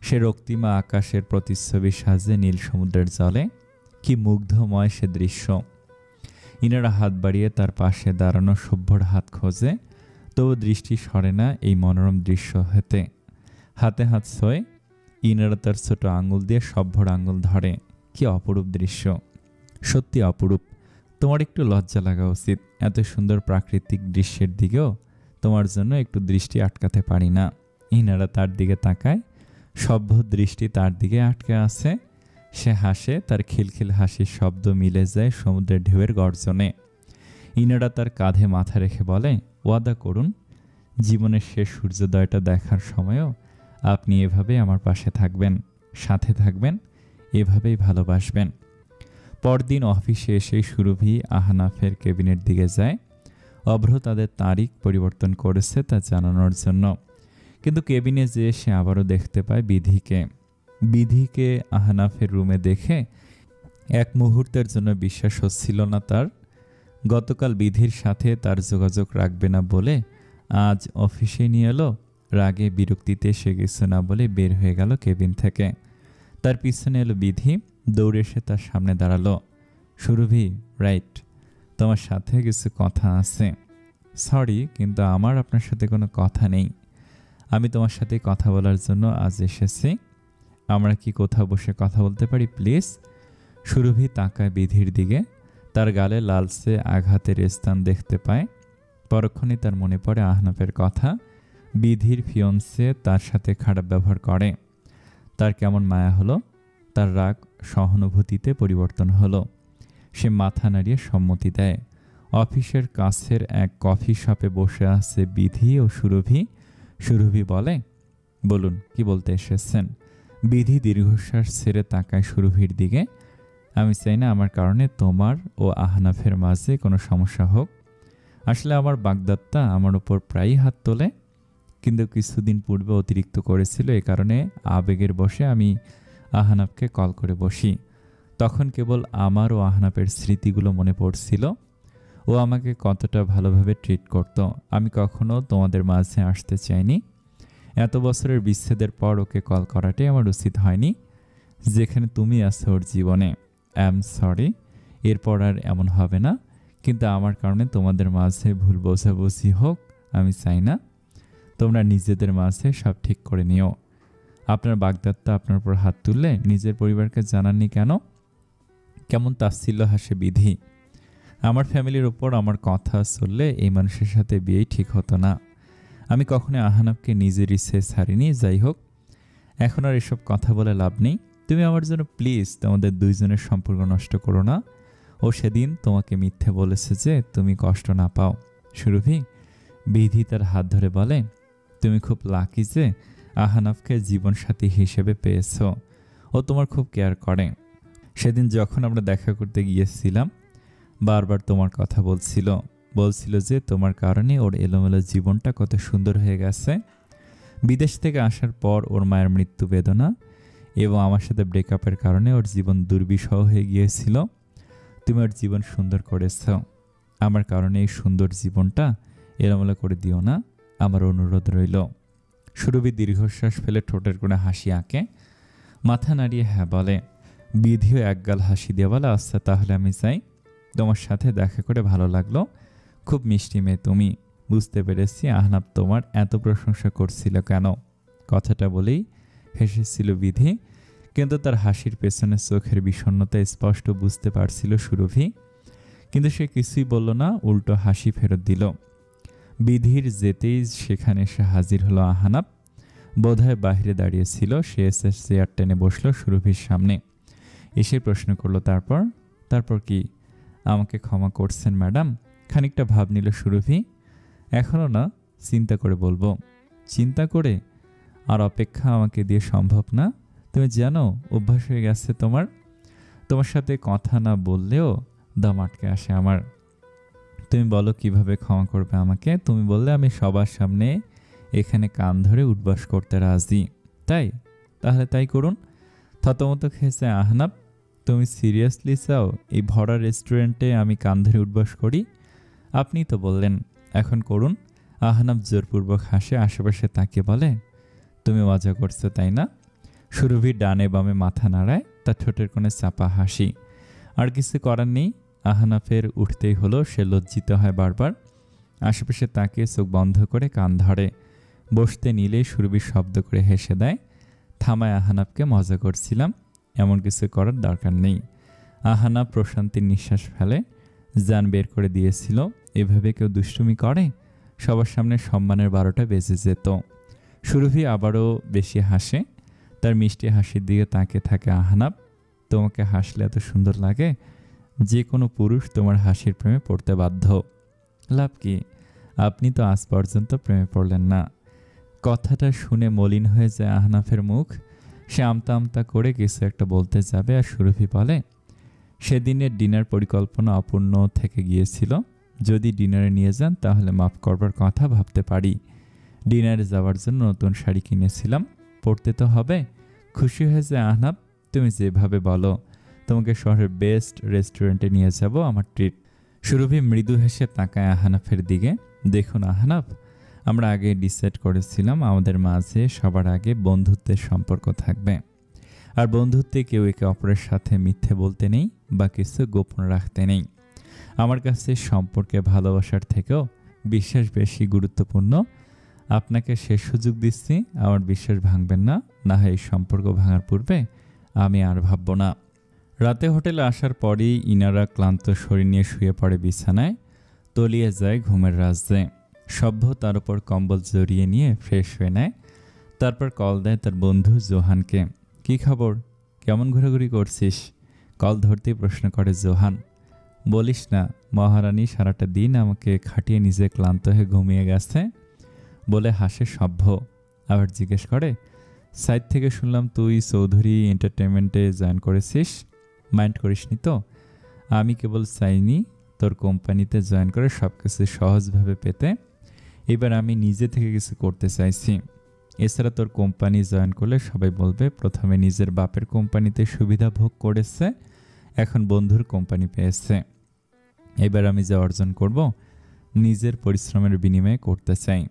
সে রক্তিমা আকাশের প্রতিচ্ছবি সাজে নীল সমুদ্রের জলে। কি মুগ্ধময় সে দৃশ্য। ইনারা হাত বাড়িয়ে তার পাশে দাঁড়ানো সভ্যর হাত খোঁজে, তবু দৃষ্টি সরে না এই মনোরম দৃশ্য হতে। হাতে হাত ছোঁয়। ইনারা তার ছোট আঙুল দিয়ে সভ্যর আঙুল ধরে। কি অপরূপ দৃশ্য, সত্যি অপরূপ। তোমার একটু লজ্জা লাগা উচিত। এত সুন্দর প্রাকৃতিক দৃশ্যের দিকেও তোমার জন্য একটু দৃষ্টি আটকাতে পারি না। ইনারা তার দিকে তাকায়, সভ্য দৃষ্টি তার দিকে আটকে আছে। সে হাসে, তার খিলখিল হাসির শব্দ মিলে যায় সমুদ্রের ঢেউয়ের গর্জনে। ইনারা তার কাঁধে মাথা রেখে বলে, ওয়াদা করুন, জীবনের শেষ সূর্যোদয়টা দেখার সময়ও আপনি এভাবে আমার পাশে থাকবেন, সাথে থাকবেন, এভাবেই ভালোবাসবেন। পরদিন অফিসে এসে সুরভি আহনাফের কেবিনের দিকে যায়। অভ্র তাদের তারিখ পরিবর্তন করেছে তা জানানোর জন্য। কিন্তু কেবিনে যেয়ে সে আবারও দেখতে পায় বিধিকে আহনাফের রুমে দেখে এক মুহূর্তের জন্য বিশ্বাস হচ্ছিল না তার। গতকাল বিধির সাথে তার যোগাযোগ রাখবে না বলে আজ অফিসে নিয়ে এলো। রাগে বিরক্তিতে সে কিছু না বলে বের হয়ে গেল কেবিন থেকে। তার পিছনে এলো বিধি, দৌড়ে এসে তার সামনে দাঁড়ালো। সুরভি, রাইট, তোমার সাথে কিছু কথা আছে। সরি, কিন্তু আমার আপনার সাথে কোনো কথা নেই। আমি তোমার সাথে কথা বলার জন্য আজ এসেছি। আমরা কি কোথাও বসে কথা বলতে পারি প্লিজ? সুরভি তাকায় বিধির দিকে। তার গালে লালচে আঘাতের স্থান দেখতে পায়। পরক্ষণে তার মনে পড়ে আহনাফের কথা। বিধির ফিয়ন্সে তার সাথে খারাপ ব্যবহার করে। তার কেমন মায়া হলো। তার রাগ সহানুভূতিতে পরিবর্তন হলো। সে মাথা নাড়িয়ে সম্মতি দেয়। অফিসের কাছের এক কফি শপে বসে আছে বিধি ও সুরভি। সুরভি বলে, বলুন, কি বলতে এসেছেন? বিধি দীর্ঘশ্বাস ছেড়ে তাকায় সুরভির দিকে। আমি চাই না আমার কারণে তোমার ও আহনাফের মাঝে কোনো সমস্যা হোক। আসলে আমার বাগদত্তা আমার উপর প্রায়ই হাত তোলে, কিন্তু কিছুদিন পূর্বে অতিরিক্ত করেছিল। এ কারণে আবেগের বশে আমি আহনাফকে কল করে বসি। তখন কেবল আমার ও আহনাফের স্মৃতিগুলো মনে পড়ছিল। ও আমাকে কতটা ভালোভাবে ট্রিট করত। আমি কখনো তোমাদের মাঝে আসতে চাইনি। এত বছরের বিচ্ছেদের পর ওকে কল করাটাই আমার উচিত হয়নি। যেখানে তুমি আছো ওর জীবনে। I am sorry. এরপর আর এমন হবে না। কিন্তু আমার কারণে তোমাদের মাঝে ভুল বোঝাবুঝি হোক আমি চাই না। তোমরা নিজেদের মাঝে সব ঠিক করে নিও। আপনার বাগদত্তা আপনার উপর হাত তুললে নিজের পরিবারকে জানাননি কেন? কেমন তাচ্ছিল্য হাসে বিধি। আমার ফ্যামিলির ওপর আমার কথা চললে এই মানুষের সাথে বিয়েই ঠিক হতো না। আমি কখনো আহনাবকে নিজের ইচ্ছে ছাড়িনি। যাই হোক, এখন আর এসব কথা বলে লাভ নেই। তুমি আমার জন্য প্লিজ তোমাদের দুইজনের সম্পর্ক নষ্ট করো না। ও সেদিন তোমাকে মিথ্যে বলেছে যে তুমি কষ্ট না পাও। সুরভি, বিধি তার হাত ধরে বলে, তুমি খুব লাকি যে আহনাফকে জীবনসাথী হিসেবে পেয়েছ। ও তোমার খুব কেয়ার করে। সেদিন যখন আমরা দেখা করতে গিয়েছিলাম বারবার তোমার কথা বলছিল যে তোমার কারণে ওর এলোমেলো জীবনটা কত সুন্দর হয়ে গেছে। বিদেশ থেকে আসার পর ওর মায়ের মৃত্যু বেদনা এবং আমার সাথে ব্রেকআপের কারণে ওর জীবন দুর্বিষহ হয়ে গিয়েছিল। তুমি ওর জীবন সুন্দর করেছ। আমার কারণে এই সুন্দর জীবনটা এলোমেলো করে দিও না, আমার অনুরোধ রইল। সুরভি দীর্ঘশ্বাস ফেলে ঠোঁটের কোণে হাসি আঁকে, মাথা নাড়িয়ে হ্যাঁ বলে। বিধিও একগাল হাসি দিয়ে বলে, আচ্ছা তাহলে আমি চাই। তোমার সাথে দেখা করে ভালো লাগলো। খুব মিষ্টি মেয়ে তুমি। বুঝতে পেরেছি আহনাব তোমার এত প্রশংসা করছিল কেন। কথাটা বলেই হেসেছিল বিধি, কিন্তু তার হাসির পেছনে চোখের বিষণ্ণতা স্পষ্ট বুঝতে পারছিল সুরভি। কিন্তু সে কিছুই বলল না, উল্টো হাসি ফেরত দিল। বিধির যেতেই সেখানে এসে হাজির হলো আহনাব। বোধহয় বাহিরে দাঁড়িয়েছিল। সে এসে চেয়ার টেনে বসলো সুরভির সামনে। এসে প্রশ্ন করলো, তারপর কি? আমাকে ক্ষমা করছেন ম্যাডাম? খানিকটা ভাব নিল সুরভি। এখনও না, চিন্তা করে বলবো। চিন্তা করে? আর অপেক্ষা আমাকে দিয়ে সম্ভব না। তুমি জানো অভ্যাস হয়ে গেছে তোমার সাথে কথা না বললেও দম আটকে আসে আমার। তুমি বলো কিভাবে ক্ষমা করবে আমাকে? তুমি বললে আমি সবার সামনে এখানে কান ধরে উঠবাস করতে রাজি। তাহলে তাই করুন। থতমত খেয়েছে আহনাব। তুমি সিরিয়াসলি চাও এই ভরা রেস্টুরেন্টে আমি কান ধরে উঠবাস করি? আপনি তো বললেন, এখন করুন। আহনাব জোরপূর্বক হাসে, আশেপাশে তাকিয়ে বলে, তুমি মজা করছো তাই না? সুরভি ডানে বামে মাথা নাড়ায়, তার ঠোঁটের কোণে চাপা হাসি। আর কিছু করার নেই। আহনাফের উঠতেই হলো। সে লজ্জিত হয় বারবার। আশেপাশে তাকিয়ে চোখ বন্ধ করে কান ধরে। বসতে নিলেই সুরভি শব্দ করে হেসে দেয়। থামায় আহনাফকে, মজা করছিলাম, এমন কিছু করার দরকার নেই। আহনাফ প্রশান্তির নিঃশ্বাস ফেলে। জান বের করে দিয়েছিল। এভাবে কেউ দুষ্টুমি করে? সবার সামনে সম্মানের 12টা বেজে যেত। সুরভি আবারও বেশি হাসে। তার মিষ্টি হাসির দিকে তাকিয়ে থাকে আহনাব। তোমাকে হাসলে এত সুন্দর লাগে, যে কোনো পুরুষ তোমার হাসির প্রেমে পড়তে বাধ্য। লাভ কি? আপনি তো আজ পর্যন্ত প্রেমে পড়লেন না। কথাটা শুনে মলিন হয়ে যায় আহনাফের মুখ। সে আমতা আমতা করে কিছু একটা বলতে যাবে, আর সুরভি বলে, সেদিনের ডিনার পরিকল্পনা অপূর্ণ থেকে গিয়েছিল। যদি ডিনারে নিয়ে যান তাহলে মাফ করবার কথা ভাবতে পারি। ডিনারে যাওয়ার জন্য নতুন শাড়ি কিনেছিলাম, পরতে তো হবে। খুশি হয়ে যায় আহনাব। তুমি যেভাবে বলো। তোমাকে শহরের বেস্ট রেস্টুরেন্টে নিয়ে যাব, আমার ট্রিট। সুরভি মৃদু হেসে তাকায় আহনাফের দিকে। দেখুন আহনাফ, আমরা আগে ডিসাইড করেছিলাম আমাদের মাঝে সবার আগে বন্ধুত্বের সম্পর্ক থাকবে। আর বন্ধুত্বে কেউ একে অপরের সাথে মিথ্যে বলতে নেই বা কিছু গোপন রাখতে নেই। আমার কাছে সম্পর্কে ভালোবাসার থেকেও বিশ্বাস বেশি গুরুত্বপূর্ণ। আপনাকে শেষ সুযোগ দিচ্ছি, আমার বিশ্বাস ভাঙবেন না। না হয় এই সম্পর্ক ভাঙার পূর্বে আমি আর ভাবব না। রাতে হোটেলে আসার পরই ইনারা ক্লান্ত শরীর নিয়ে শুয়ে পড়ে বিছানায়। তলিয়ে যায় ঘুমের রাজ্যে। সভ্য তার উপর কম্বল জড়িয়ে নিয়ে ফ্রেশ হয়ে নেয়। তারপর কল দেয় তার বন্ধু জোহানকে। কি খবর? কেমন ঘোরাঘুরি করছিস? কল ধরতেই প্রশ্ন করে জোহান। বলিস না, মহারানী সারাটা দিন আমাকে খাটিয়ে নিজে ক্লান্ত হয়ে ঘুমিয়ে গেছে বলে হাসে সভ্য। আবার জিজ্ঞেস করে, সাইড থেকে শুনলাম তুই চৌধুরী এন্টারটেনমেন্টে জয়েন করেছিস। মাইন্ড করিসনি তো? আমি কেবল চাইনি তোর কোম্পানিতে জয়েন করে সব কিছু সহজভাবে পেতে। এবার আমি নিজে থেকে কিছু করতে চাইছি। এছাড়া তোর কোম্পানি জয়েন করলে সবাই বলবে প্রথমে নিজের বাপের কোম্পানিতে সুবিধা ভোগ করেছে, এখন বন্ধুর কোম্পানি পেয়েছে। এবার আমি যা অর্জন করব নিজের পরিশ্রমের বিনিময়ে করতে চাই।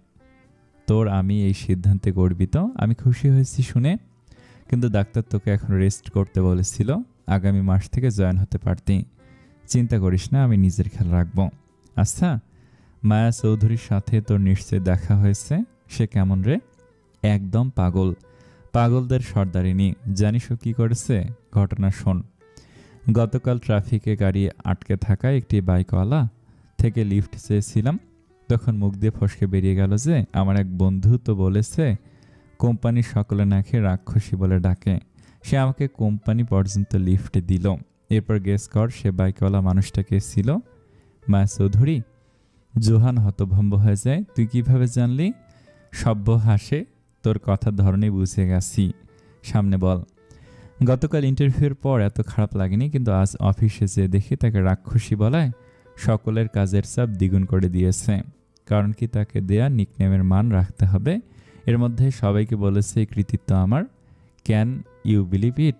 তোর আমি এই সিদ্ধান্তে গর্বিত। আমি খুশি হয়েছি শুনে, কিন্তু ডাক্তার তোকে এখন রেস্ট করতে বলেছিল। আগামী মাস থেকে জয়েন হতে পারতি। চিন্তা করিস না, আমি নিজের খেয়াল রাখবো। আচ্ছা, মায়া চৌধুরীর সাথে তোর নিশ্চয় দেখা হয়েছে। সে কেমন রে? একদম পাগল, পাগলদের সর্দারিনী। জানিস ও কি করেছে? ঘটনা শোন। গতকাল ট্রাফিকে গাড়ি আটকে থাকায় একটি বাইকওয়ালা থেকে লিফট চেয়েছিলাম। তখন মুখ দিয়ে ফসকে বেরিয়ে গেল যে আমার এক বন্ধু তো বলেছে কোম্পানির সকলে নাকি রাক্ষসী বলে ডাকে। সে আমাকে কোম্পানি পর্যন্ত লিফট দিল। এরপর গেস কর সে বাইকওয়ালা মানুষটা কে ছিল? মায়া চৌধুরী। জোহান হতভম্ব হয়ে যায়। তুই কিভাবে জানলি? সভ্য হাসে। তোর কথার ধরনেই বুঝে গেছি। সামনে বল। গতকাল ইন্টারভিউয়ের পর এত খারাপ লাগেনি, কিন্তু আজ অফিসে যেয়ে দেখি তাকে রাক্ষসী বলায় সকলের কাজের চাপ দ্বিগুণ করে দিয়েছে। কারণ কি, তাকে দেয়া নিকনেমের মান রাখতে হবে। এর মধ্যে সবাইকে বলেছে এই কৃতিত্ব আমার। Can you believe it?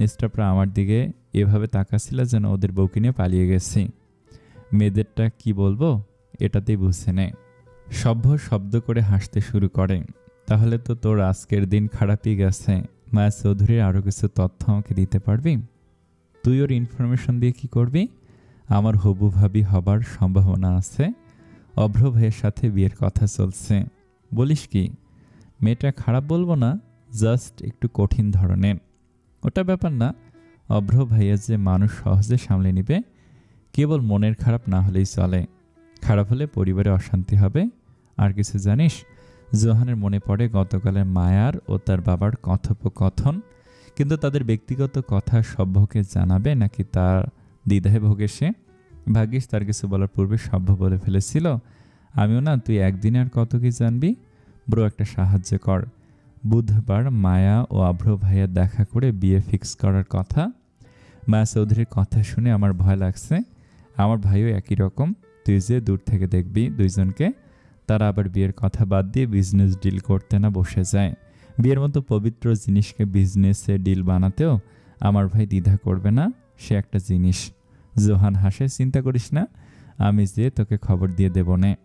স্টাফরা আমার দিকে এভাবে তাকাচ্ছিল যেন ওদের বউকে নিয়ে পালিয়ে গেছি। মেয়েদেরটা কি বলবো এটাতেই বুঝে নেয়। সভ্য শব্দ করে হাসতে শুরু করে। তাহলে তো তোর আজকের দিন খারাপই গেছে। মায়া চৌধুরীর আরও কিছু তথ্য আমাকে দিতে পারবি? তুই ওর ইনফরমেশন দিয়ে কি করবি? আমার হবু ভাবি হবার সম্ভাবনা আছে। অভ্র ভাইয়ের সাথে বিয়ের কথা চলছে। বলিস কি? মেয়েটা খারাপ বলবো না, জাস্ট একটু কঠিন ধরনের। ওটা ব্যাপার না। অভ্র ভাইয়া যে মানুষ সহজে সামলে নিবে। কেবল মনের খারাপ না হলেই চলে। খারাপ হলে পরিবারে অশান্তি হবে। আর কিছু জানিস? জোহানের মনে পড়ে গতকালের মায়ার ও তার বাবার কথোপকথন। কিন্তু তাদের ব্যক্তিগত কথা সভ্যকে জানাবে নাকি তার দ্বিধায় ভোগে সে। ভাগ্যিস তার কিছু বলার পূর্বে সভ্য বলে ফেলেছিল, আমিও না, তুই একদিনে আর কত কি জানবি। ব্রো, একটা সাহায্য কর। বুধবার মায়া ও আভ্র ভাইয়া দেখা করে বিয়ে ফিক্স করার কথা। মায়া চৌধুরীর কথা শুনে আমার ভয় লাগছে। আমার ভাইও একই রকম। তুই যে দূর থেকে দেখবি দুইজনকে, তারা আবার বিয়ের কথা বাদ দিয়ে বিজনেস ডিল করতে না বসে যায়। বিয়ের মতো পবিত্র জিনিসকে বিজনেসে ডিল বানাতেও আমার ভাই দ্বিধা করবে না। সে একটা জিনিস। জোহান হাসে। চিন্তা করিস না, আমি যে তোকে খবর দিয়ে দেব নে।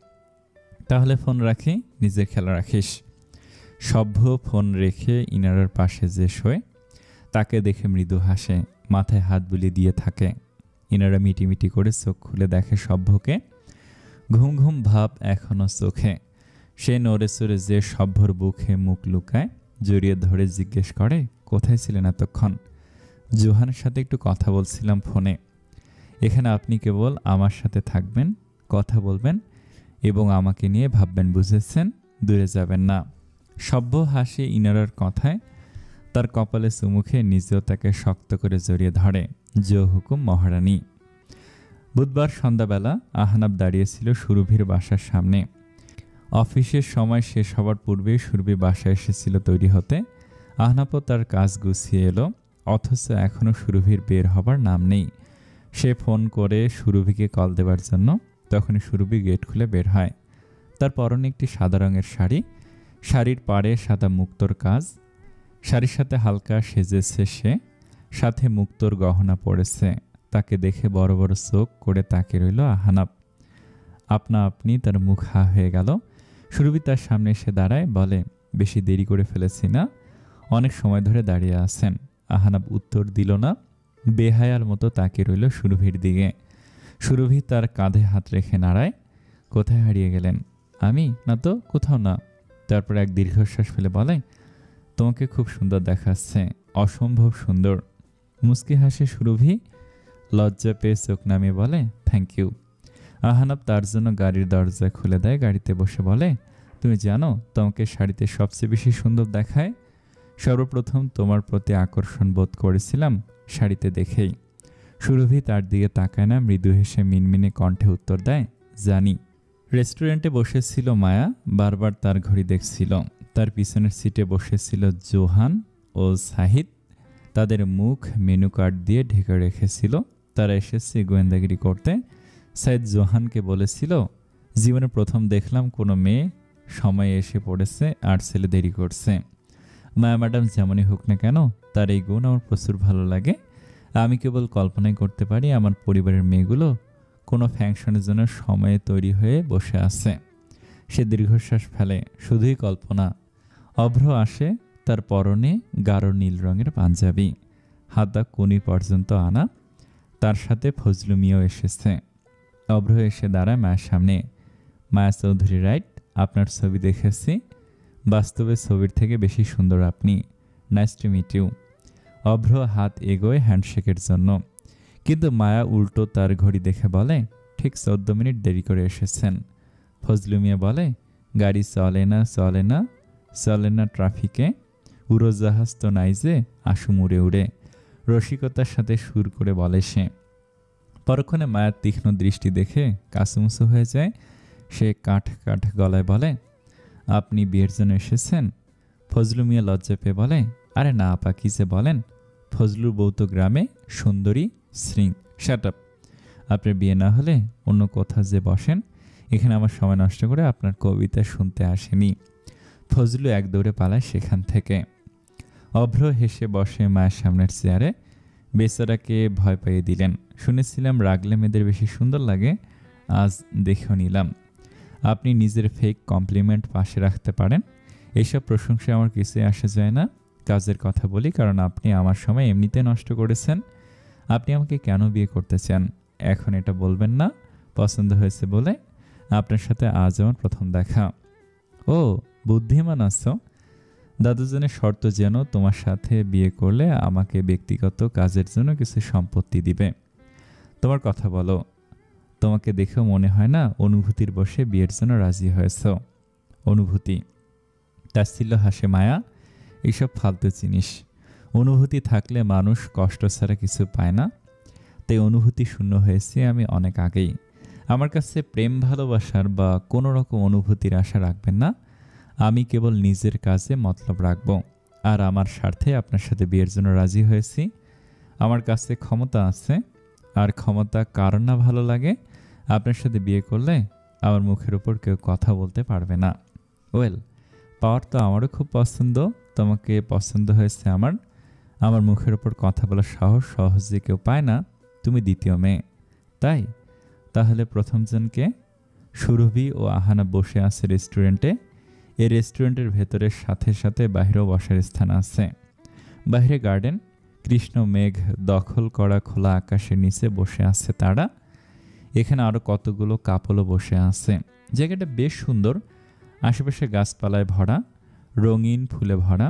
তাহলে ফোন রাখি, নিজের খেলা রাখিস। সভ্য ফোন রেখে ইনারার পাশে যে শোয় তাকে দেখে মৃদু হাসে, মাথায় হাত বুলিয়ে দিয়ে থাকে। ইনারা মিটিমিটি করে চোখ খুলে দেখে সভ্যকে। ঘুম ঘুম ভাব এখনো চোখে। সে নড়ে চড়ে যে সভ্যর বুকে মুখ লুকায়, জড়িয়ে ধরে জিজ্ঞেস করে, কোথায় ছিলেন এতক্ষণ? জোহানের সাথে একটু কথা বলছিলাম ফোনে। এখানে আপনি কেবল আমার সাথে থাকবেন, কথা বলবেন এবং আমাকে নিয়ে ভাববেন, বুঝেছেন? দূরে যাবেন না। সভ্য হাসি ইনারার কথায়। তার কপালে চুমুখে নিজেও তাকে শক্ত করে জড়িয়ে ধরে। জো হুকুম মহারানী। বুধবার সন্ধ্যাবেলা আহনাব দাঁড়িয়েছিল সুরভির বাসার সামনে। অফিসের সময় শেষ হওয়ার পূর্বে সুরভি বাসায় এসেছিল তৈরি হতে। আহনাবও তার কাজ গুছিয়ে এলো, অথচ এখনও সুরভির বের হবার নাম নেই। সে ফোন করে সুরভিকে কল দেবার জন্য। তখনই সুরভি গেট খুলে বের হয়। তার পরনে একটি সাদা রঙের শাড়ি, শাড়ির পাড়ে সাদা মুক্তোর কাজ। শাড়ির সাথে হালকা সেজেছে সে, সাথে মুক্তোর গহনা পড়েছে। তাকে দেখে বড় বড় চোখ করে তাকিয়ে রইল আহনাব। আপনা আপনি তার মুখ হা হয়ে গেল। সুরভি তার সামনে এসে দাঁড়ায়, বলে, বেশি দেরি করে ফেলেছি না? অনেক সময় ধরে দাঁড়িয়ে আছেন। আহনাব উত্তর দিল না, বেহায়ার মতো তাকিয়ে রইল সুরভির দিকে। সুরভি তার কাঁধে হাত রেখে নাড়ায়। কোথায় হারিয়ে গেলেন? আমি না তো, কোথাও না। তারপর এক দীর্ঘশ্বাস ফেলে বলে, তোমাকে খুব সুন্দর দেখাচ্ছে, অসম্ভব সুন্দর। মুচকি হাসে সুরভি। লজ্জা পেয়ে চোখ নামিয়ে বলে, থ্যাংক ইউ। আহনাব তার জন্য গাড়ির দরজা খুলে দেয়। গাড়িতে বসে বলে, তুমি জানো তোমাকে শাড়িতে সবচেয়ে বেশি সুন্দর দেখায়? সর্বপ্রথম তোমার প্রতি আকর্ষণ বোধ করেছিলাম শাড়িতে দেখেই। সুরভি তার দিকে তাকায় না, মৃদু হেসে মিনমিনে কণ্ঠে উত্তর দেয়, জানি। রেস্টুরেন্টে বসেছিল মায়া, বারবার তার ঘড়ি দেখছিল। তার পিছনের সিটে বসেছিল জোহান ও সাহিদ। তাদের মুখ মেনু কার্ড দিয়ে ঢেকে রেখেছিল। তারা এসেছে গোয়েন্দাগিরি করতে। সাইদ জোহানকে বলেছিল, জীবনে প্রথম দেখলাম কোনো মেয়ে সময়ে এসে পড়েছে আর ছেলে দেরি করছে। মায়া ম্যাডাম যেমনই হোক না কেন, তার এই গুণ আমার প্রচুর ভালো লাগে। আমি কেবল কল্পনাই করতে পারি আমার পরিবারের মেয়েগুলো কোনো ফাংশনের জন্য সময়ে তৈরি হয়ে বসে আছে। সে দীর্ঘশ্বাস ফেলে, শুধুই কল্পনা। অভ্র আসে, তার পরনে গাঢ় নীল রঙের পাঞ্জাবি, হাতা কোনি পর্যন্ত আনা। তার সাথে ফজলু মিয়াও এসেছে। অভ্র এসে দাঁড়ায় মায়ের সামনে। মায়া চৌধুরী, রাইট, আপনার ছবি দেখেছি, বাস্তবে ছবির থেকে বেশি সুন্দর আপনি। Nice to meet you. Abhra হাত এগোয় হ্যান্ডশেকের জন্য, কিন্তু মায়া উল্টো তার ঘড়ি দেখে বলে, ঠিক 14 মিনিট দেরি করে এসেছেন। ফজলু মিয়া বলে, গাড়ি চলে না চলে না চলে না ট্রাফিকে, উড়োজাহাজ তো নাই যে আসুম উড়ে উড়ে। রসিকতার সাথে সুর করে বলে সে। পরক্ষণে মায়ার তীক্ষ্ণ দৃষ্টি দেখে কাসুমুসু হয়ে যায়। সে কাঠ কাঠ গলায় বলে, আপনি বিয়ের জন্য এসেছেন? ফজলু মিয়া লজ্জা পেয়ে বলে, আরে না আপা, কি যে বলেন, ফজলুর বউ তো গ্রামে সুন্দরী শ্রী। Shut up. আপনার বিয়ে না হলে অন্য কোথাও যে বসেন, এখানে আমার সময় নষ্ট করে আপনার কবিতা শুনতে আসেনি। ফজলু এক দৌড়ে পালায় সেখান থেকে। অভ্র হেসে বসে মায়ের সামনের চেয়ারে। বেচারাকে ভয় পাইয়ে দিলেন। শুনেছিলাম রাগলে মেয়েদের বেশি সুন্দর লাগে, আজ দেখেও নিলাম। আপনি নিজের ফেক কমপ্লিমেন্ট পাশে রাখতে পারেন। এইসব প্রশংসায় আমার কিছুই আসে যায় না। কাজের কথা বলি, কারণ আপনি আমার সময় এমনিতে নষ্ট করেছেন। আপনি আমাকে কেন বিয়ে করতে চান এখন এটা বলবেন না? পছন্দ হয়েছে বলে? আপনার সাথে আজ আমার প্রথম দেখা। ও, বুদ্ধিমান আছো। দাদুজনের শর্ত যেন তোমার সাথে বিয়ে করলে আমাকে ব্যক্তিগত কাজের জন্য কিছু সম্পত্তি দিবে। তোমার কথা বলো। তোমাকে দেখেও মনে হয় না অনুভূতির বসে বিয়ের জন্য রাজি হয়েছ। অনুভূতি? তাচ্ছিল্য হাসে মায়া। এইসব ফালতু জিনিস। অনুভূতি থাকলে মানুষ কষ্ট ছাড়া কিছু পায় না। তাই অনুভূতি শূন্য হয়েছে আমি অনেক আগেই। আমার কাছে প্রেম ভালোবাসার বা কোনো রকম অনুভূতির আশা রাখবেন না। আমি কেবল নিজের কাজে মতলব রাখব। আর আমার স্বার্থে আপনার সাথে বিয়ের জন্য রাজি হয়েছি। আমার কাছে ক্ষমতা আছে, আর ক্ষমতা কারণ না ভালো লাগে। আপনার সাথে বিয়ে করলে আমার মুখের উপর কেউ কথা বলতে পারবে না। ওয়েল, পাওয়ার তো আমারও খুব পছন্দ। তোমাকে পছন্দ হয়েছে আমার। আমার মুখের উপর কথা বলার সাহস সহজে কেউ পায় না। তুমি দ্বিতীয় মেয়ে, তাই? তাহলে প্রথমজনকে? সুরভি ও আহানা বসে আছে রেস্টুরেন্টে। এই রেস্টুরেন্টের ভেতরের সাথে সাথে বাইরেও বসার স্থান আছে। বাইরে গার্ডেন, কৃষ্ণ মেঘ দখল করা খোলা আকাশের নিচে বসে আছে তারা। এখানে আরও কতগুলো কাপলও বসে আছে। জায়গাটা বেশ সুন্দর। আশেপাশে গাছপালায় ভরা, রঙিন ফুলে ভরা।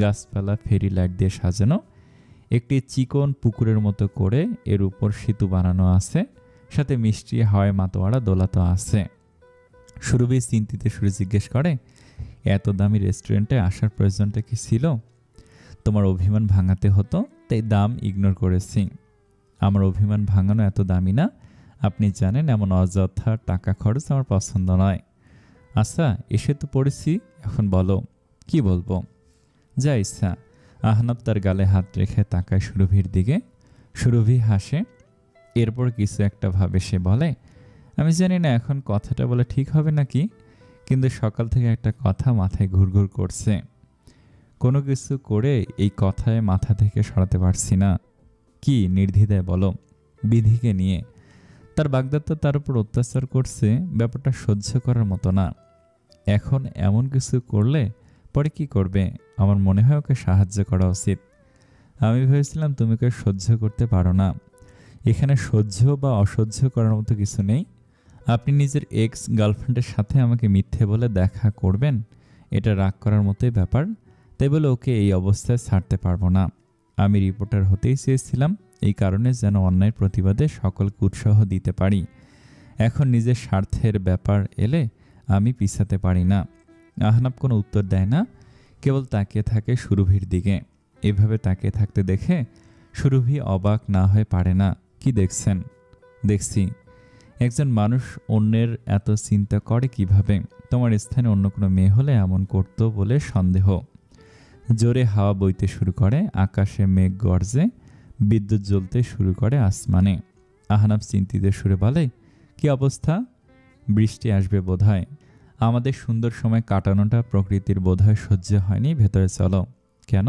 গাছপালা ফেরি লাইট দিয়ে সাজানো। একটি চিকন পুকুরের মতো করে এর উপর সেতু বানানো আছে। সাথে মিষ্টি হাওয়ায় মাতোয়ারা দোলা তো আছে। সুরভি চিন্তিত সুরে জিজ্ঞেস করে, এত দামি রেস্টুরেন্টে আসার প্রয়োজনটা কি ছিল? তোমার অভিমান ভাঙাতে হতো, তাই দাম ইগনোর করেছি। আমার অভিমান ভাঙানো এত দামি না। আপনি জানেন এমন অযথা টাকা খরচ আমার পছন্দ নয়। আচ্ছা, এসে তো পড়েছি, এখন বলো, কি বলবো? যা ইচ্ছা। আহনাব তার গালে হাত রেখে তাকায় সুরভির দিকে। সুরভি হাসে। এরপর কিছু একটা ভাবে সে বলে, আমি জানি না এখন কথাটা বলে ঠিক হবে নাকি, কিন্তু সকাল থেকে একটা কথা মাথায় ঘুরঘুর করছে। কোনো কিছু করে এই কথায় মাথা থেকে সরাতে পারছি না। কি? নির্দ্বিধায় বলো। বিধিকে নিয়ে। তার বাগদত্ত তার উপর অত্যাচার করছে, ব্যাপারটা সহ্য করার মতো না। এখন এমন কিছু করলে পরে কি করবে? আমার মনে হয় ওকে সাহায্য করা উচিত। আমি ভেবেছিলাম তুমি ওকে সহ্য করতে পারো না। এখানে সহ্য বা অসহ্য করার মতো কিছু নেই। আপনি নিজের এক্স গার্লফ্রেন্ডের সাথে আমাকে মিথ্যে বলে দেখা করবেন, এটা রাগ করার মতোই ব্যাপার। তাই বলে ওকে এই অবস্থায় ছাড়তে পারবো না। আমি রিপোর্টার হতেই চেয়েছিলাম, এই কারণে যেন অন্যায়ের প্রতিবাদে সকলকে উৎসাহ দিতে পারি। এখন নিজের স্বার্থের ব্যাপার এলে আমি পিছাতে পারি না। আহনাব কোনো উত্তর দেয় না, কেবল তাকিয়ে থাকে সুরভির দিকে। এভাবে তাকিয়ে থাকতে দেখে সুরভি অবাক না হয়ে পারে না। কি দেখছেন? দেখছি একজন মানুষ অন্যের এত চিন্তা করে কিভাবে। তোমার স্থানে অন্য কোনো মেয়ে হলে এমন করতো বলে সন্দেহ। জোরে হাওয়া বইতে শুরু করে, আকাশে মেঘ গর্জে, বিদ্যুৎ জ্বলতে শুরু করে আসমানে। আহনাব চিন্তিত সুরে বলে, কি অবস্থা? বৃষ্টি আসবে বোধহয়। আমাদের সুন্দর সময় কাটানোটা প্রকৃতির বোধহয় সহ্য হয়নি, ভেতরে চলো। কেন?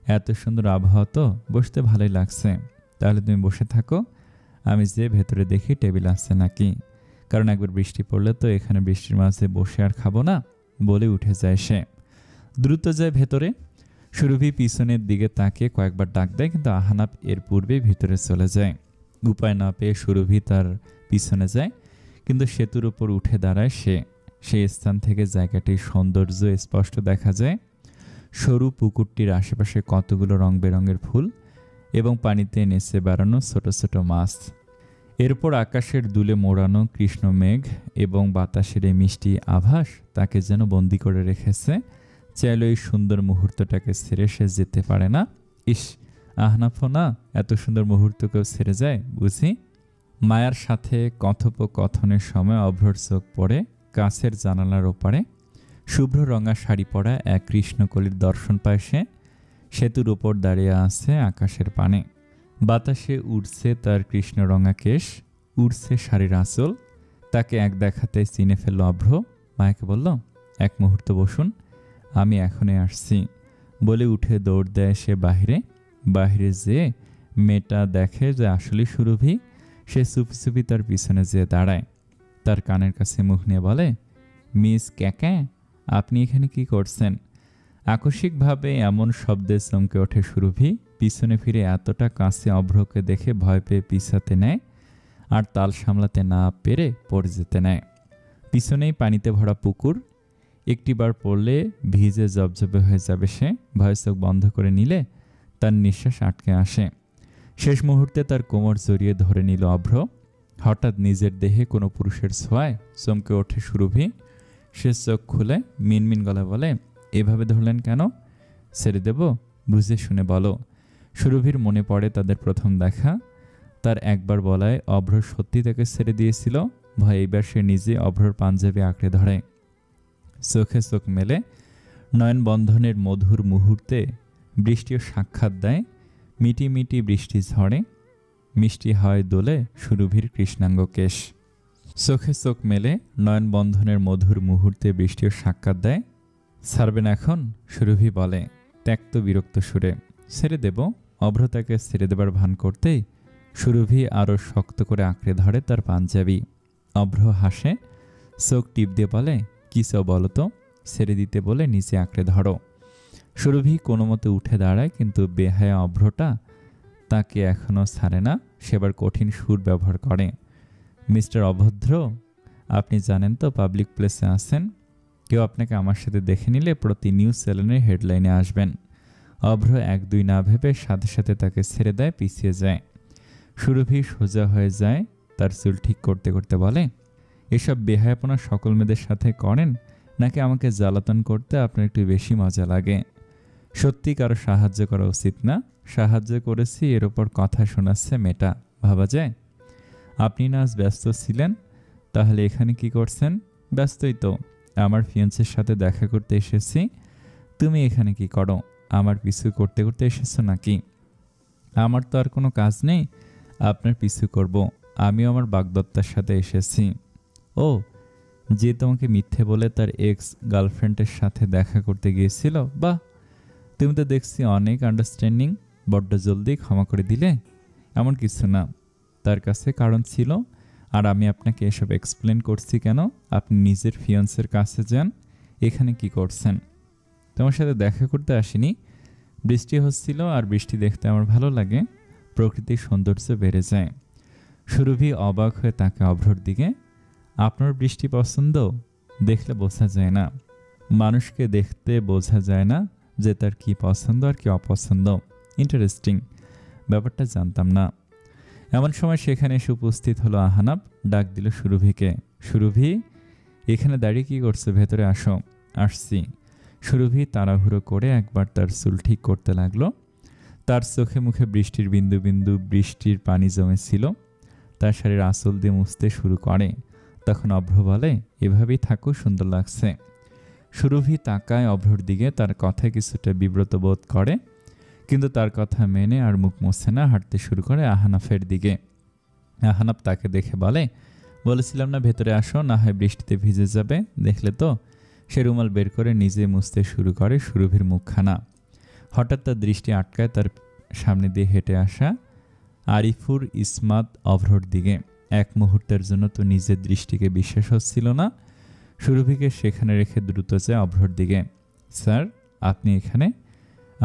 এত সুন্দর আবহাওয়া তো, বসতে ভালোই লাগছে। তাহলে তুমি বসে থাকো, আমি যেয়ে ভেতরে দেখি টেবিল আছে নাকি, কারণ একবার বৃষ্টি পড়লে তো এখানে বৃষ্টির মাঝে বসে আর খাবো না বলে উঠে যায় সে। দ্রুত যায় ভেতরে। সুরভি পিছনের দিকে তাকিয়ে কয়েকবার ডাক দেয়, কিন্তু আহনাফ এর পূর্বেই ভিতরে চলে যায়। উপায় না পেয়ে সুরভি তার পিছনে যায়, কিন্তু সেতুর উপর উঠে দাঁড়ায় সে। সেই স্থান থেকে জায়গাটির সৌন্দর্য স্পষ্ট দেখা যায়। সরু পুকুরটির আশেপাশে কতগুলো রং বেরঙের ফুল এবং পানিতে নেচে বেড়ানো ছোট ছোট মাছ। এরপর আকাশের দুলে মোড়ানো কৃষ্ণ মেঘ এবং বাতাসের এই মিষ্টি আভাস তাকে যেন বন্দি করে রেখেছে। চাইলে এই সুন্দর মুহূর্তটাকে ছেড়ে সে যেতে পারে না। ইস, আহনাফও না এত সুন্দর মুহূর্তকেও ছেড়ে যায় বুঝি। মায়ার সাথে কথোপকথনের সময় অভ্রর চোখ পড়ে কাছের জানালার ওপারে। শুভ্র রঙা শাড়ি পরা এক কৃষ্ণকলির দর্শন পায় সে। সেতুর ওপর দাঁড়িয়ে আছে আকাশের পানে। বাতাসে উড়ছে তার কৃষ্ণরঙা কেশ, উড়ছে শাড়ির আঁচল। তাকে এক দেখাতেই চিনে ফেলল অভ্র। মায়াকে বলল, এক মুহূর্ত বসুন, আমি এখনই আসছি বলে উঠে দৌড় দেয় সে বাহিরে। বাহিরে যেয়ে মেয়েটা দেখে যে আসলে সুরভি। সে চুপি চুপি তার পিছনে যেয়ে দাঁড়ায়। তার কানের কাছে মুখ নিয়ে বলে, মিস ক্যাকা, আপনি এখানে কি করছেন? আকস্মিকভাবে এমন শব্দে চমকে ওঠে সুরভি। পিছনে ফিরে এতটা কাছে অভ্রকে দেখে ভয় পেয়ে পিছাতে নেয়, আর তাল সামলাতে না পেরে পড়ে যেতে নেয়। পিছনেই পানিতে ভরা পুকুর। একটিবার পড়লে ভিজে জবজবে হয়ে যাবে সে। ভয় চোখ বন্ধ করে নিলে তার নিঃশ্বাস আটকে আসে। শেষ মুহূর্তে তার কোমর জড়িয়ে ধরে নিল অভ্র। হঠাৎ নিজের দেহে কোনো পুরুষের ছোঁয়ায় চমকে ওঠে সুরভি। সে চোখ খুলে মিনমিন গলায় বলে, এভাবে ধরলেন কেন? ছেড়ে দেব? বুঝে শুনে বলো। সুরভির মনে পড়ে তাদের প্রথম দেখা। তার একবার বলায় অভ্র সত্যি তাকে ছেড়ে দিয়েছিল। ভয় এইবার সে নিজে অভ্রর পাঞ্জাবি আঁকড়ে ধরে। চোখে চোখ মেলে নয়ন বন্ধনের মধুর মুহূর্তে বৃষ্টিও সাক্ষাৎ দেয়। মিটি মিটি বৃষ্টি ঝরে, মিষ্টি হয় দোলে সুরভির কৃষ্ণাঙ্গ কেশ। চোখে চোখ মেলে নয়ন বন্ধনের মধুর মুহূর্তে বৃষ্টিও সাক্ষাৎ দেয়। ছাড়বেন এখন? সুরভি বলে ত্যক্ত বিরক্ত সুরে। ছেড়ে দেব। অভ্র তাকে ছেড়ে দেবার ভান করতেই সুরভি আরও শক্ত করে আঁকড়ে ধরে তার পাঞ্জাবি। অভ্র হাসে, চোখ টিপ দিয়ে বলে, কি চাও বলো তো? ছেড়ে দিতে বলে নিচে আঁকড়ে ধরো। সুরভি কোনো মতে উঠে দাঁড়ায়, কিন্তু বেহায়া অভ্রটা তাকে এখনও ছাড়ে না। সেবার কঠিন সুর ব্যবহার করে, মিস্টার অভদ্র, আপনি জানেন তো পাবলিক প্লেসে আছেন। কেউ আপনাকে আমার সাথে দেখে নিলে প্রতি নিউজ চ্যানেলের হেডলাইনে আসবেন। অভ্র এক দুই না ভেবে সাথে সাথে তাকে ছেড়ে দেয়, পিছিয়ে যায়। সুরভি সোজা হয়ে যায়, তার চুল ঠিক করতে করতে বলে, এসব বেহায়াপনা সকল মেয়েদের সাথে করেন, নাকি আমাকে জ্বালাতন করতে আপনার একটু বেশি মজা লাগে? সত্যি কারো সাহায্য করা উচিত না? সাহায্য করেছি এর ওপর কথা শোনাচ্ছে মেয়েটা, ভাবা যায়? আপনি না আজ ব্যস্ত ছিলেন, তাহলে এখানে কি করছেন? ব্যস্তই তো, আমার ফিয়ান্সের সাথে দেখা করতে এসেছি। তুমি এখানে কি করো? আমার পিছু করতে করতে এসেছো নাকি? আমার তো আর কোনো কাজ নেই, আপনার পিছু করব। আমিও আমার বাগদত্তার সাথে এসেছি। ও, যে তোমাকে মিথ্যে বলে তার এক্স গার্লফ্রেন্ডের সাথে দেখা করতে গিয়েছিল? বাহ, তুমি তো দেখছি অনেক আন্ডারস্ট্যান্ডিং। বড্ড জলদি ক্ষমা করে দিলে। এমন কিছু না, তার কাছে কারণ ছিল। আর আমি আপনাকে এসব এক্সপ্লেন করছি কেন? আপনি নিজের ফিয়ান্সের কাছে যান। এখানে কি করছেন? তোমার সাথে দেখা করতে আসিনি। বৃষ্টি হচ্ছিল, আর বৃষ্টি দেখতে আমার ভালো লাগে। প্রকৃতির সৌন্দর্য বেড়ে যায়। সুরভি অবাক হয়ে তাকে অভ্রর দিকে। আপনার বৃষ্টি পছন্দ? দেখলে বোঝা যায় না। মানুষকে দেখতে বোঝা যায় না যে তার কি পছন্দ আর কি অপছন্দ। ইন্টারেস্টিং, ব্যাপারটা জানতাম না। এমন সময় সেখানে এসে উপস্থিত হলো আহনাফ। ডাক দিল সুরভিকে। সুরভি, এখানে দাঁড়িয়ে কি করছো? ভেতরে আসো। আসছি। সুরভি তাড়াহুড়ো করে একবার তার চুল ঠিক করতে লাগলো। তার চোখে মুখে বৃষ্টির বিন্দু বিন্দু বৃষ্টির পানি জমেছিল। তার শাড়ির আঁচল দিয়ে মুছতে শুরু করে। তখন অভ্র বলে, এভাবেই থাকো, সুন্দর লাগছে। সুরভি তাকায় অভ্রর দিকে। তার কথায় কিছুটা বিব্রত বোধ করে, কিন্তু তার কথা মেনে আর মুখ মুছছে না, হাঁটতে শুরু করে আহনাফের দিকে। আহনাফ তাকে দেখে বলে, বলেছিলাম না ভেতরে আসো, না হয় বৃষ্টিতে ভিজে যাবে। দেখলে তো? সে রুমাল বের করে নিজে মুছতে শুরু করে সুরভির মুখখানা। হঠাৎ তার দৃষ্টি আটকায় তার সামনে দিয়ে হেঁটে আসা আরিফুর ইসমাত অভ্রর দিকে। এক মুহূর্তের জন্য তো নিজের দৃষ্টিকে বিশ্বাস হচ্ছিল না। সুরভিকে সেখানে রেখে দ্রুত যায় অভ্রর দিকে। স্যার, আপনি এখানে?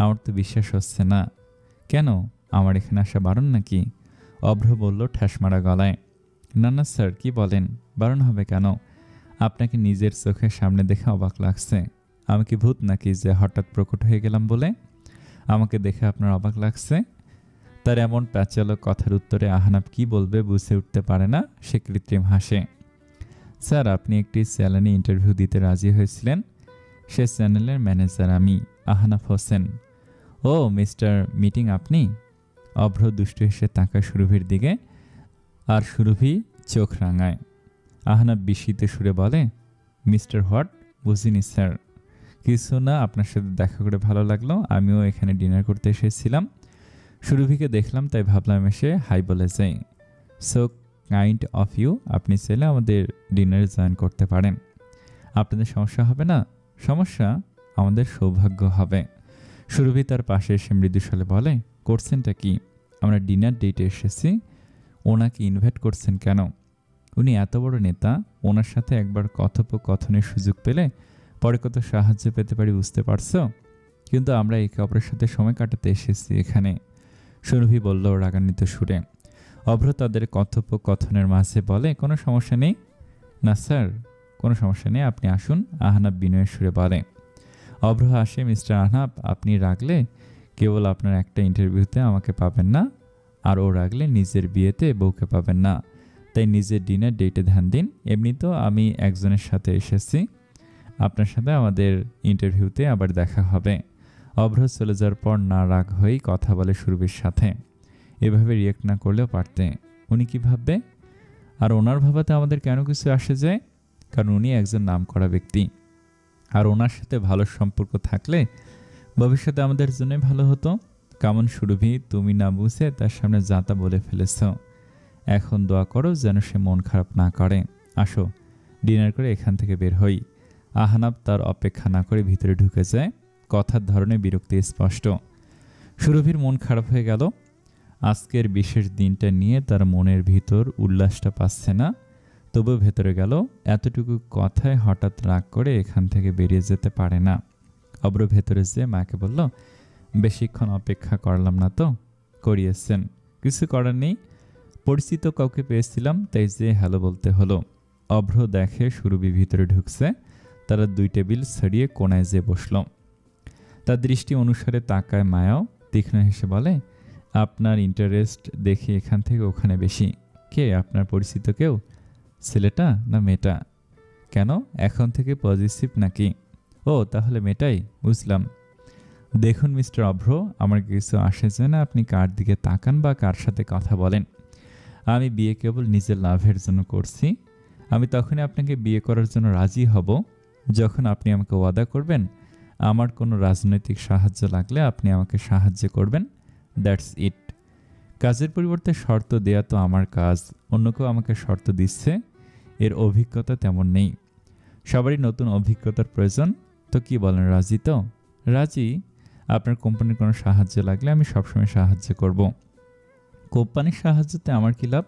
আমার তো বিশ্বাস হচ্ছে না। কেন, আমার এখানে আসা বারণ নাকি? অভ্র বলল ঠাসমারা গলায়। না না স্যার, কি বলেন, বারণ হবে কেন? আপনাকে নিজের চোখের সামনে দেখে অবাক লাগছে। আমি কি ভূত নাকি যে হঠাৎ প্রকট হয়ে গেলাম বলে? আমাকে দেখে আপনার অবাক লাগছে? তার এমন প্যাচালো কথার উত্তরে আহনাফ কি বলবে বুঝে উঠতে পারে না। সে কৃত্রিম হাসে। স্যার, আপনি একটি চ্যানেলে ইন্টারভিউ দিতে রাজি হয়েছিলেন। সে চ্যানেলের ম্যানেজার আমি, আহনাফ হোসেন। ও মিস্টার মিটিং আপনি? অভ্র দুষ্টু হেসে তাকায় সুরভির দিকে, আর সুরভি চোখ রাঙায়। আহনাফ বিস্মিত সুরে বলে, মিস্টার হোয়াট? বুঝিনি স্যার। কিছু না, আপনার সাথে দেখা করে ভালো লাগলো। আমিও এখানে ডিনার করতে এসেছিলাম। সুরভিকে দেখলাম তাই ভাবলাম এসে হাই বলে যাই। So kind of you. আপনি চাইলে আমাদের ডিনারে জয়েন করতে পারেন। আপনাদের সমস্যা হবে না? সমস্যা? আমাদের সৌভাগ্য হবে। সুরভি তার পাশে এসে মৃদুস্বরে বলে, করছেনটা কি? আমরা ডিনার ডেটে এসেছি। ওনাকে ইনভাইট করছেন কেন? উনি এত বড় নেতা, ওনার সাথে একবার কথোপকথনের সুযোগ পেলে পরে কত সাহায্য পেতে পারি বুঝতে পারছো? কিন্তু আমরা একে অপরের সাথে সময় কাটাতে এসেছি এখানে, সুরভি বলল রাগান্বিত সুরে। অভ্র তাদের কথোপকথনের মাঝে বলে, কোনো সমস্যা নেই। না স্যার, কোনো সমস্যা নেই, আপনি আসুন, আহনাফ বিনয়ের সুরে বলে। অভ্র আসে, মিস্টার আহনাফ, আপনি রাগলে কেবল আপনার একটা ইন্টারভিউতে আমাকে পাবেন না, আর ও রাগলে নিজের বিয়েতে বউকে পাবেন না। তাই নিজের ডিনার ডেটে ধ্যান দিন। এমনিতেও আমি একজনের সাথে এসেছি, আপনার সাথে আমাদের ইন্টারভিউতে আবার দেখা হবে। অভ্র চলে যাওয়ার পর না রাগ হয়েই কথা বলে সুরভির সাথে। এভাবে রিয়েক্ট না করলেও পারতে। উনি কি ভাববে? আর ওনার ভাবাতে আমাদের কেন কিছু আসে যায়? কারণ উনি একজন নামকরা ব্যক্তি, আর ওনার সাথে ভালো সম্পর্ক থাকলে ভবিষ্যতে আমাদের জন্য ভালো হতো। কেমন সুরভি, তুমি না বুঝে তার সামনে যাতা বলে ফেলেছ। এখন দোয়া করো যেন সে মন খারাপ না করে। আসো, ডিনার করে এখান থেকে বের হই। আহনাফ তার অপেক্ষা না করে ভিতরে ঢুকে যায়। কথার ধরনে বিরক্তি স্পষ্ট। সুরভির মন খারাপ হয়ে গেল। আজকের বিশেষ দিনটা নিয়ে তার মনের ভিতর উল্লাসটা পাচ্ছে না। তবু ভেতরে গেল, এতটুকু কথায় হঠাৎ রাগ করে এখান থেকে বেরিয়ে যেতে পারে না। অব্র ভেতরে যেয়ে মাকে বলল, বেশিক্ষণ অপেক্ষা করলাম না তো? করিয়েছেন, কিছু করার নেই। পরিচিত কাউকে পেয়েছিলাম তাই যে হ্যালো বলতে হলো। অভ্র দেখে সুরভি ভিতরে ঢুকছে। তারা 2 টেবিল ছাড়িয়ে কোনায় যেয়ে বসল। তার দৃষ্টি অনুসারে তাকায় মায়াও। তীক্ষ্ণ হেসে বলে, আপনার ইন্টারেস্ট দেখি এখান থেকে ওখানে বেশি। কে আপনার পরিচিত কেউ? ছেলেটা না মেয়েটা? কেন, এখন থেকে পজিটিভ নাকি? ও তাহলে মেয়েটাই, বুঝলাম। দেখুন মিস্টার অভ্র, আমার কিছু আসে যায় না আপনি কার দিকে তাকান বা কার সাথে কথা বলেন। আমি বিয়ে কেবল নিজের লাভের জন্য করছি। আমি তখনই আপনাকে বিয়ে করার জন্য রাজি হব যখন আপনি আমাকে ওয়াদা করবেন আমার কোনো রাজনৈতিক সাহায্য লাগলে আপনি আমাকে সাহায্য করবেন। That's it. কাজের পরিবর্তে শর্ত দেয়া তো আমার কাজ। অন্য কেউ আমাকে শর্ত দিচ্ছে, এর অভিজ্ঞতা তেমন নেই। সবারই নতুন অভিজ্ঞতার প্রয়োজন। তো কি বলেন, রাজি তো? রাজি। আপনার কোম্পানির কোনো সাহায্য লাগলে আমি সবসময় সাহায্য করব। কোম্পানির সাহায্যতে আমার কী লাভ?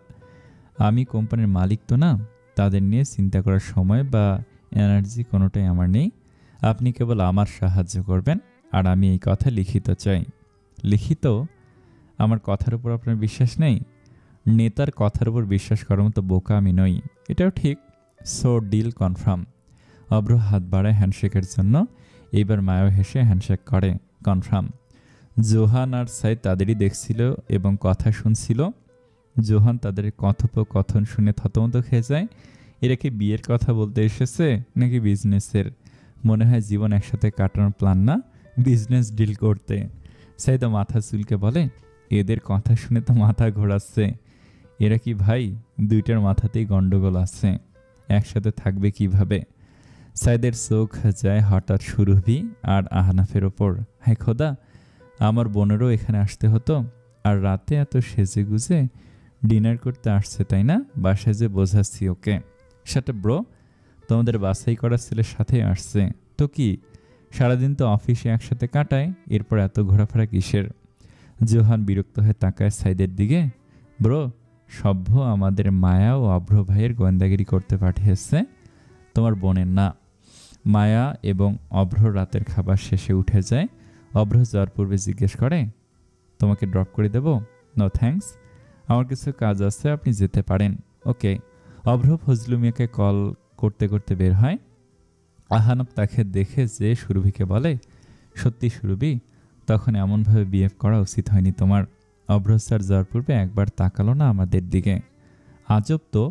আমি কোম্পানির মালিক তো না। তাদের নিয়ে চিন্তা করার সময় বা এনার্জি কোনোটাই আমার নেই। আপনি কেবল আমার সাহায্য করবেন, আর আমি এই কথা লিখিত চাই। লিখিত? আমার কথার উপর আপনার বিশ্বাস নেই? নেতার কথার উপর বিশ্বাস করার মতো বোকা আমি নই। এটাও ঠিক। So deal confirm. অভ্র হাত বাড়ায় হ্যান্ডশেকের জন্য। এইবার মায়াও হেসে হ্যান্ডশেক করে। কনফার্ম। জোহান আর সাইদ তাদেরই দেখছিল এবং কথা শুনছিল। জোহান তাদের কথোপকথন শুনে থতমত খেয়ে যায়। এরা কি বিয়ের কথা বলতে এসেছে নাকি বিজনেসের? মনে হয় জীবন একসাথে কাটানোর প্ল্যান না, বিজনেস ডিল করতে। সাইদা মাথা চুলকে বলে, এদের কথা শুনে তো মাথা ঘোরাচ্ছে। এরা কি ভাই? দুইটার মাথাতেই গন্ডগোল আছে, একসাথে থাকবে কিভাবে? সাইদের চোখ যায় হঠাৎ সুরভি আর আহনাফের ওপর। হায় খোদা, আমার বোনেরও এখানে আসতে হতো। আর রাতে এত সেজে গুজে ডিনার করতে আসছে, তাই না? বাসায় যে বোঝাচ্ছি ওকে। সেটা ব্রো, তোমাদের বাছাই করা ছেলের সাথে আসছে তো কি? সারাদিন তো অফিসে একসাথে কাটায়, এরপর এত ঘোরাফেরা কিসের? জোহান বিরক্ত হয়ে তাকায় সাইদের দিকে। ব্রো, সভ্য আমাদের মায়া ও অভ্র ভাইয়ের গোয়েন্দাগিরি করতে পাঠিয়েছে, তোমার বোনের না। মায়া এবং অভ্র রাতের খাবার শেষে উঠে যায়। অভ্র যাওয়ার পূর্বে জিজ্ঞেস করে, তোমাকে ড্রপ করে দেব? নো থ্যাঙ্কস, আমার কিছু কাজ আছে, আপনি যেতে পারেন। ওকে। অভ্র ফজলু মিয়াকে কল করতে করতে বের হয়। আহানব তাকে দেখে যে সুরভিকে বলে, সত্যি সুরভি, তখন এমনভাবে বিহেভ করা উচিত হয়নি তোমার। অভ্র স্যার যাওয়ার পূর্বে একবার তাকালো না আমাদের দিকে। আজব তো,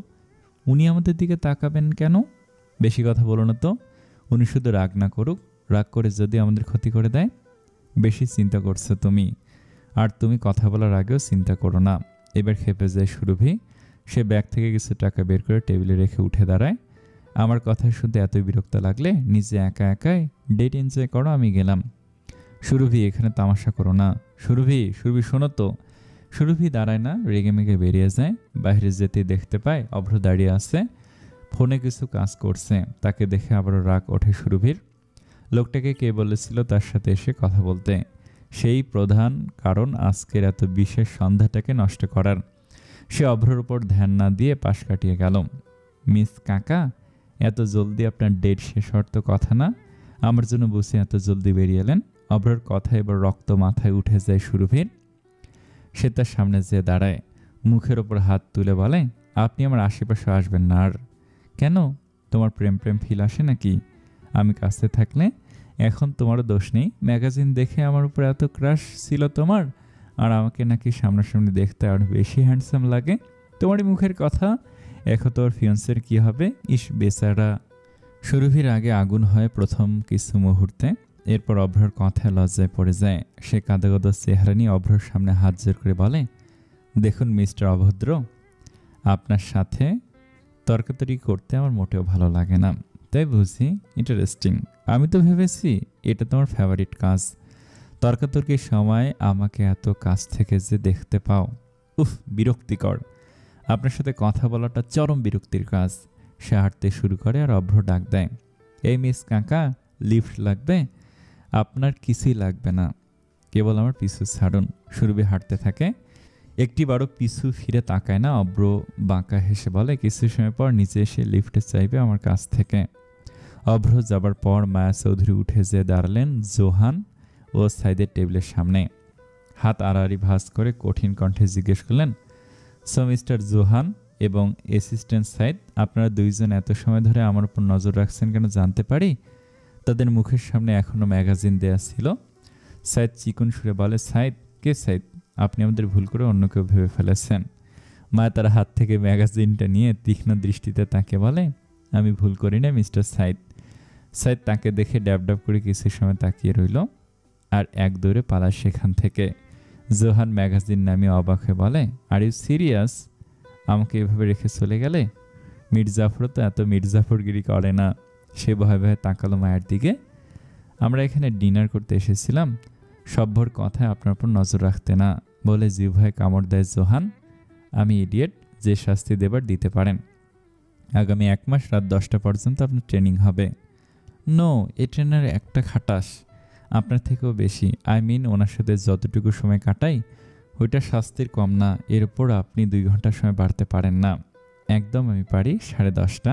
উনি আমাদের দিকে তাকাবেন কেন? বেশি কথা বলো না তো। উনি শুধু রাগ না করুক, রাগ করে যদি আমাদের ক্ষতি করে দেয়। বেশি চিন্তা করছো তুমি, আর তুমি কথা বলার আগেও চিন্তা করো না। এবার খেপে যায় সুরভি। সে ব্যাগ থেকে কিছু টাকা বের করে টেবিলে রেখে উঠে দাঁড়ায়। আমার কথা শুনতে এতই বিরক্ত লাগলে নিজে একা একাই ডেট এনজয় করো, আমি গেলাম। সুরভি, এখানে তামাশা করো না। সুরভি, সুরভি শোনো তো। সুরভি দাঁড়ায় না, রেগে মেগে বেরিয়ে যায়। বাইরে যেতেই দেখতে পায় অভ্র দাঁড়িয়ে আছে, ফোনে কিছু কাজ করছে। তাকে দেখে আবারও রাগ ওঠে সুরভির। লোকটাকে কে বলেছিল তার সাথে এসে কথা বলতে? সেই প্রধান কারণ আজকের এত বিশেষ সন্ধ্যাটাকে নষ্ট করার। সে অভ্রর উপর ধ্যান না দিয়ে পাশ কাটিয়ে গেল। মিস কাকা, এত জলদি আপনার ডেট শেষ হওয়ার তো কথা না, আমার জন্য বসে এত জলদি বেরিয়ে এলেন। অভ্রর কথা এবার রক্ত মাথায় উঠে যায় সুরভির। সে তার সামনে যেয়ে দাঁড়ায়, মুখের ওপর হাত তুলে বলে, আপনি আমার আশেপাশে আসবেন না আর। কেন? তোমার প্রেম প্রেম ফিল আসে নাকি? আমি কাছে থাকলে? এখন তোমারও দোষ নেই, ম্যাগাজিন দেখে আমার উপর এত ক্রাশ ছিল তোমার, আর আমাকে নাকি সামনাসামনি দেখতে আরও বেশি হ্যান্ডসাম লাগে। তোমারই মুখের কথা। এখন তোর ফিয়ন্সের কি হবে? ইস বেচারা। সুরভির আগে আগুন হয় প্রথম কিছু মুহূর্তে, এরপর অভ্রর কথায় লজ্জায় পড়ে যায়। সে কাঁদো কাঁদো চেহারা নিয়ে অভ্রর সামনে হাত জোর করে বলে, দেখুন মিস্টার অভদ্র, আপনার সাথে তর্কাতর্কি করতে আমার মোটেও ভালো লাগে না। তাই বুঝি ইন্টারেস্টিং। আমি তো ভেবেছি এটা তোমার ফেভারিট কাজ। তর্কাতর্কির সময় আমাকে এত কাছ থেকে যে দেখতে পাও, উফ বিরক্তিকর। আপনার সাথে কথা বলাটা চরম বিরক্তির কাজ। সে হাঁটতে শুরু করে আর অভ্র ডাক দেয়, এই মিস কাকা, লিফট লাগবে? আপনার কিছুই লাগবে না, কেবল আমার পিছু ছাড়ুন। সুরভি হাঁটতে থাকে, একটিবারও পিছু ফিরে তাকায় না। অভ্র বাঁকা হেসে বলে, কিছু সময় পর নিচে এসে লিফটে চাইবে আমার কাছ থেকে। অভ্র যাবার পর মায়া চৌধুরী উঠে যেয়ে দাঁড়ালেন জোহান ও সাইদের টেবিলের সামনে। হাত আড়াআড়ি ভাঁজ করে কঠিন কণ্ঠে জিজ্ঞেস করলেন, সো মিস্টার জোহান এবং অ্যাসিস্ট্যান্ট সাইদ, আপনারা দুইজন এত সময় ধরে আমার উপর নজর রাখছেন কেন জানতে পারি? তাদের মুখের সামনে এখনও ম্যাগাজিন দেয়া ছিল। সাইদ চিকন সুরে বলে, সাইদ? কে সাইদ? আপনি আমাদের ভুল করে অন্য কেউ ভেবে ফেলেছেন। মায়া তার হাত থেকে ম্যাগাজিনটা নিয়ে তীক্ষ্ণ দৃষ্টিতে তাকে বলে, আমি ভুল করি না মিস্টার সাইদ। সাইদ তাকে দেখে ড্যাব ড্যাব করে কিছু সময় তাকিয়ে রইল, আর এক দৌড়ে পালায় সেখান থেকে। জোহান ম্যাগাজিন নামিয়ে অবাক হয়ে বলে, আর ইউ সিরিয়াস? আমাকে এভাবে রেখে চলে গেলে? মির্জাফরও তো এত মির্জাফরগিরি করে না। সে ভয়ে ভয়ে তাকালো মায়ের দিকে। আমরা এখানে ডিনার করতে এসেছিলাম, সভ্যর কথায় আপনার উপর নজর রাখতে না, বলে জিহ্বায় কামড় দেয় জোহান। আমি ইডিয়েট, যে শাস্তি দেবার দিতে পারেন। আগামী 1 মাস রাত 10টা পর্যন্ত আপনার ট্রেনিং হবে। নো, এ ট্রেনার একটা খাটাস, আপনার থেকেও বেশি। আই মিন ওনার সাথে যতটুকু সময় কাটাই ওইটা শাস্তির কম না। এর উপর আপনি 2 ঘন্টা সময় বাড়তে পারেন না। একদম আমি পারি 10:30,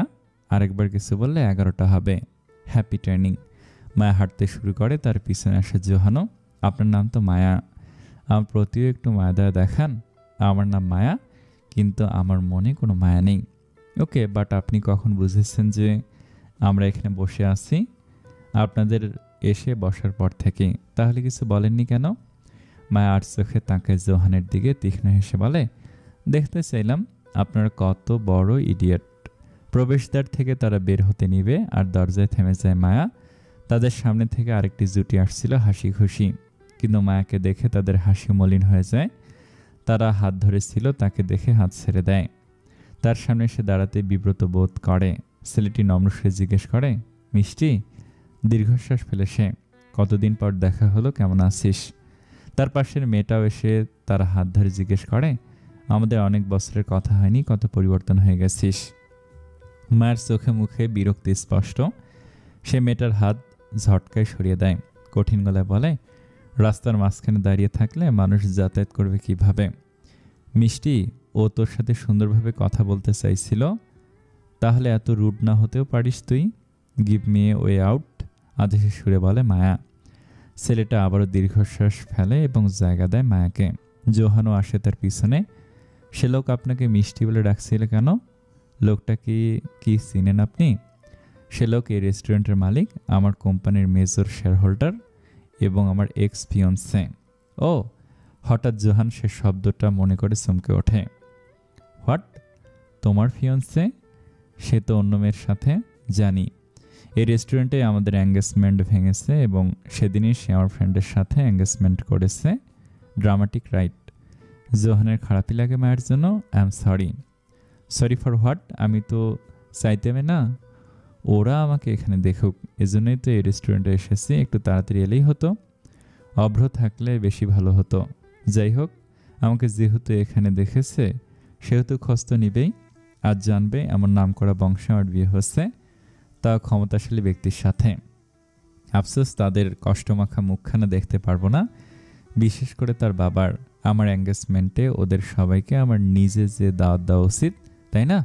আরেকবার কিছু বললে 11টা হবে। Happy training. মায়া হাঁটতে শুরু করে, তার পিছনে আসে জোহানো। আপনার নাম তো মায়া, আমার প্রতিও একটু মায়া দয়া দেখান। আমার নাম মায়া, কিন্তু আমার মনে কোনো মায়া নেই। ওকে, বাট আপনি কখন বুঝেছেন যে আমরা এখানে বসে আছি? আপনাদের এসে বসার পর থেকে। তাহলে কিছু বলেননি কেন? মায়া আর চোখে তাকায় জোহানের দিকে, তীক্ষ্ণ হেসে বলে, দেখতে চাইলাম আপনারা কত বড় ইডিয়েট। প্রবেশদ্বার থেকে তারা বের হতে নিবে আর দরজায় থেমে যায় মায়া। তাদের সামনে থেকে আরেকটি জুটি আসছিল হাসি খুশি, কিন্তু মায়াকে দেখে তাদের হাসি মলিন হয়ে যায়। তারা হাত ধরেছিল, তাকে দেখে হাত ছেড়ে দেয়। তার সামনে এসে দাঁড়াতে বিব্রত বোধ করে। ছেলেটি নম্রস্বরে জিজ্ঞেস করে, মিষ্টি? দীর্ঘশ্বাস ফেলে সে। কতদিন পর দেখা হলো, কেমন আছিস? তার পাশের মেয়েটাও এসে তার হাত ধরে জিজ্ঞেস করে, আমাদের অনেক বছরের কথা হয়নি, কত পরিবর্তন হয়ে গেছিস। মায়ের চোখে মুখে বিরক্তি স্পষ্ট। সে মেয়েটার হাত ঝটকায় সরিয়ে দেয়, কঠিন গলায় বলে, রাস্তার মাঝখানে দাঁড়িয়ে থাকলে মানুষ যাতায়াত করবে কিভাবে? মিষ্টি, ও তোর সাথে সুন্দরভাবে কথা বলতে চাইছিল, তাহলে এত রুড না হতেও পারিস তুই। Give me a way out, আদেশের সুরে বলে মায়া। ছেলেটা আবারও দীর্ঘশ্বাস ফেলে এবং জায়গা দেয় মায়াকে। জোহানও আসে তার পিছনে। সে লোক আপনাকে মিষ্টি বলে ডাকছিল কেন? লোকটা কি চিনেন আপনি? সে লোক এই রেস্টুরেন্টের মালিক, আমার কোম্পানির মেজর শেয়ার হোল্ডার এবং আমার এক্স ফিয়ন্সে। ও, হঠাৎ জোহান সে শব্দটা মনে করে চমকে ওঠে। হোয়াট? তোমার ফিয়ন্সে? সে তো অন্য মেয়ের সাথে। জানি। এই রেস্টুরেন্টে আমাদের এঙ্গেজমেন্ট ভেঙেছে এবং সেদিনই সে আমার ফ্রেন্ডের সাথে এঙ্গেজমেন্ট করেছে। Dramatic right? জোহানের খারাপই লাগে মায়ের জন্য। I am sorry. Sorry for what? আমি তো চাইতেমে না ওরা আমাকে এখানে দেখুক, এজন্যই তো এই রেস্টুরেন্টে এসেছি। একটু তাড়াতাড়ি এলেই হতো। অভ্র থাকলে বেশি ভালো হতো। যাই হোক, আমাকে যেহেতু এখানে দেখেছে সেহেতু খোঁজ তো নিবেই। আজ জানবে এমন নামকরা বংশে আমার বিয়ে হচ্ছে, তা ক্ষমতাশালী ব্যক্তির সাথে। আফসোস তাদের কষ্টমাখা মুখখানা দেখতে পারবো না, বিশেষ করে তার বাবার। আমার এঙ্গেজমেন্টে ওদের সবাইকে আমার নিজে যে দাওয়াত দেওয়া উচিত, তাই না?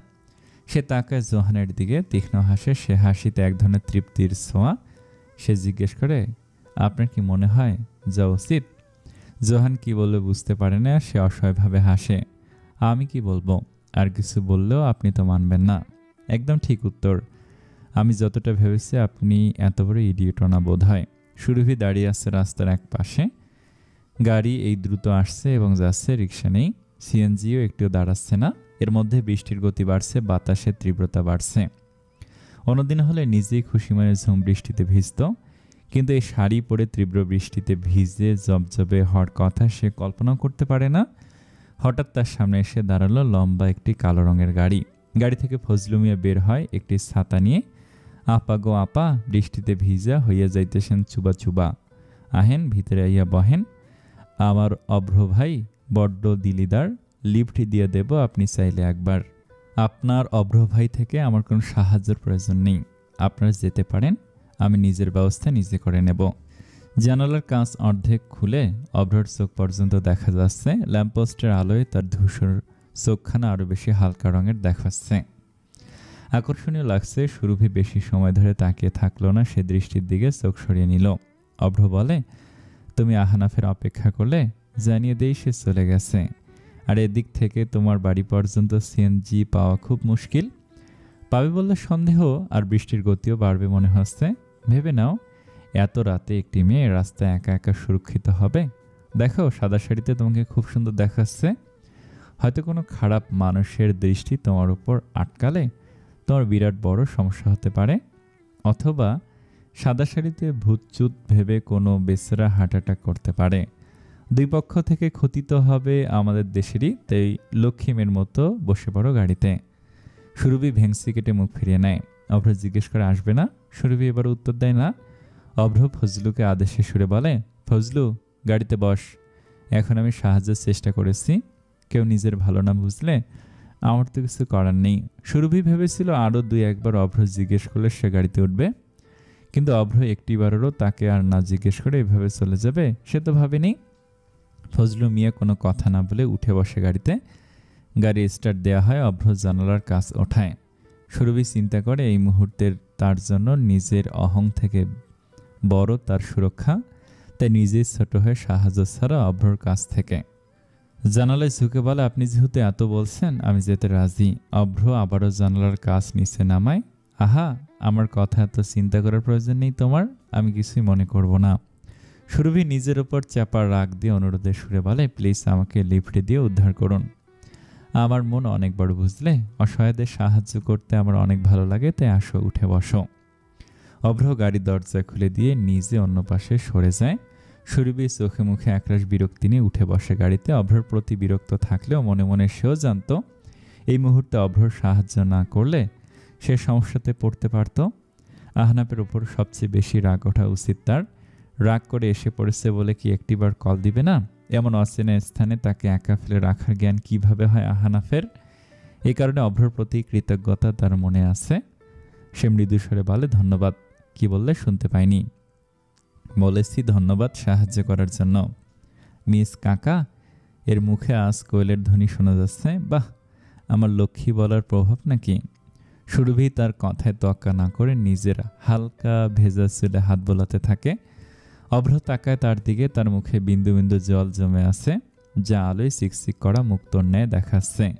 সে তাকায় জোহানের দিকে, তীক্ষ্ণ হাসে। সে হাসিতে এক ধরনের তৃপ্তির ছোঁয়া। সে জিজ্ঞেস করে, আপনার কি মনে হয় যাওয়া উচিত? জোহান কি বলবে বুঝতে পারে না। সে অসহায়ভাবে হাসে। আমি কি বলবো? আর কিছু বললেও আপনি তো মানবেন না। একদম ঠিক উত্তর। আমি যতটা ভেবেছি আপনি এত বড় ইডিয়েটও না বোধ হয়। সুরভি দাঁড়িয়ে আছে রাস্তার এক পাশে। গাড়ি এই দ্রুত আসছে এবং যাচ্ছে, রিক্সা নেই, সিএনজিও একটু দাঁড়াচ্ছে না। এর মধ্যে বৃষ্টির গতি বাড়ছে, বাতাসের তীব্রতা বাড়ছে। অন্যদিন হলে নিজেই খুশি মনে ঝুম বৃষ্টিতে ভিজত, কিন্তু এই শাড়ি পরে তীব্র বৃষ্টিতে ভিজে জবজবে হওয়ার কথা সে কল্পনাও করতে পারে না। হঠাৎ তার সামনে এসে দাঁড়ালো লম্বা একটি কালো রঙের গাড়ি। গাড়ি থেকে ফজলু মিয়া বের হয় একটি ছাতা নিয়ে। আপা গো আপা, বৃষ্টিতে ভিজা হইয়া যাইতেছেন চুবা চুবা। আহেন, ভিতরে আইয়া বহেন। আমার অভ্র ভাই বড্ড দিলিদার, লিফট দিয়ে দেব আপনি চাইলে একবার। আপনার অভ্র ভাই থেকে আমার কোনো সাহায্যের প্রয়োজন নেই, আপনারা যেতে পারেন, আমি নিজের ব্যবস্থা নিজে করে নেব। জানালার কাঁচ অর্ধেক খুলে অভ্রর চোখ পর্যন্ত দেখা যাচ্ছে। ল্যাম্পপোস্টের আলোয় তার ধূসর চোখখানা আরও বেশি হালকা রঙের দেখাচ্ছে। আকর্ষণীয় লাগছে। সুরভি বেশি সময় ধরে তাকিয়ে থাকলো না, সে দৃষ্টির দিকে চোখ সরিয়ে নিল। অভ্র বলে, তুমি আহানাফের অপেক্ষা করলে? জানিয়ে দেই সে চলে গেছে। আর এদিক থেকে তোমার বাড়ি পর্যন্ত সিএনজি পাওয়া খুব মুশকিল। পাবে বললে সন্দেহ, আর বৃষ্টির গতিও বাড়বে মনে হচ্ছে। ভেবে নাও, এত রাতে একটি মেয়ে রাস্তায় একা একা সুরক্ষিত হবে? দেখো, সাদা শাড়িতে তোমাকে খুব সুন্দর দেখাচ্ছে। হয়তো কোনো খারাপ মানুষের দৃষ্টি তোমার উপর আটকালে তোমার বিরাট বড় সমস্যা হতে পারে। অথবা সাদা শাড়িতে ভূতচুত ভেবে কোনো বেচারা হার্ট অ্যাটাক করতে পারে। দুই পক্ষ থেকে ক্ষতি তো হবে আমাদের দেশেরই। তাই লক্ষ্মীমের মতো বসে পড়ো গাড়িতে। সুরভি ভেংসি কেটে মুখ ফিরিয়ে নেয়। অভ্র জিজ্ঞেস করে, আসবে না? সুরভি এবার উত্তর দেয় না। অভ্র ফজলুকে আদেশে সুরে বলে, ফজলু, গাড়িতে বস। এখন আমি সাহায্যের চেষ্টা করেছি, কেউ নিজের ভালো না বুঝলে আমার তো কিছু করার নেই। সুরভি ভেবেছিল আরও দুই একবার অভ্র জিজ্ঞেস করলে সে গাড়িতে উঠবে, কিন্তু অভ্র একটিবারেরও তাকে আর না জিজ্ঞেস করে এভাবে চলে যাবে সে তো ভাবেনি। ফজলু মিয়া কোনো কথা না বলে উঠে বসে গাড়িতে। গাড়ি স্টার্ট দেওয়া হয়। অভ্র জানালার কাজ ওঠায়। সুরভি চিন্তা করে এই মুহূর্তের তার জন্য নিজের অহং থেকে বড় তার সুরক্ষা, তাই নিজেই ছোট হয়ে সাহায্য ছাড়া অভ্রর কাছ থেকে। জানালায় ঝুঁকে বলে, আপনি যেহেতু এত বলছেন আমি যেতে রাজি। অভ্র আবারও জানালার কাজ নিচে নামায়। আহা, আমার কথা এত চিন্তা করার প্রয়োজন নেই তোমার, আমি কিছুই মনে করব না। সুরভি নিজের ওপর চাপা রাগ দিয়ে অনুরোধের সুরে বলে, প্লিজ আমাকে লিফটে দিয়ে উদ্ধার করুন। আমার মন অনেক বড় বুঝলে, অসহায়দের সাহায্য করতে আমার অনেক ভালো লাগে, তাই আসো, উঠে বসো। অভ্র গাড়ির দরজা খুলে দিয়ে নিজে অন্য পাশে সরে যায়। সুরভি চোখে মুখে একরাশ বিরক্তি নিয়ে উঠে বসে গাড়িতে। অভ্রর প্রতি বিরক্ত থাকলেও মনে মনে সেও জানত এই মুহূর্তে অভ্রর সাহায্য না করলে সে সমস্যাতে পড়তে পারত। আহনাফের ওপর সবচেয়ে বেশি রাগ ওঠা উচিত তার। রাগ করে এসে পড়েছে বলে কি একটিবার কল দিবে না? এমন অচেনা স্থানে তাকে একা ফেলে রাখার জ্ঞান কিভাবে হয় আহনাফের? এই কারণে অভ্রর প্রতি কৃতজ্ঞতা তার মনে আছে। সে মৃদু স্বরে বলে, ধন্যবাদ। কি বললে শুনতে পাইনি? বলেছি ধন্যবাদ সাহায্য করার জন্য। মিস কাকা, এর মুখে আজ কোয়েলের ধ্বনি শোনা যাচ্ছে। বাহ, আমার লক্ষ্মী বলার প্রভাব নাকি? সুরভি তার কথায় তোয়াক্কা না করে নিজের হালকা ভেজা চুলে হাত বোলাতে থাকে। অভ্র তাকায় তার দিকে, তার মুখে বিন্দু বিন্দু জল জমে আছে, যা আলোয় চিকচিক করা মুক্তোর ন্যায় দেখাচ্ছে।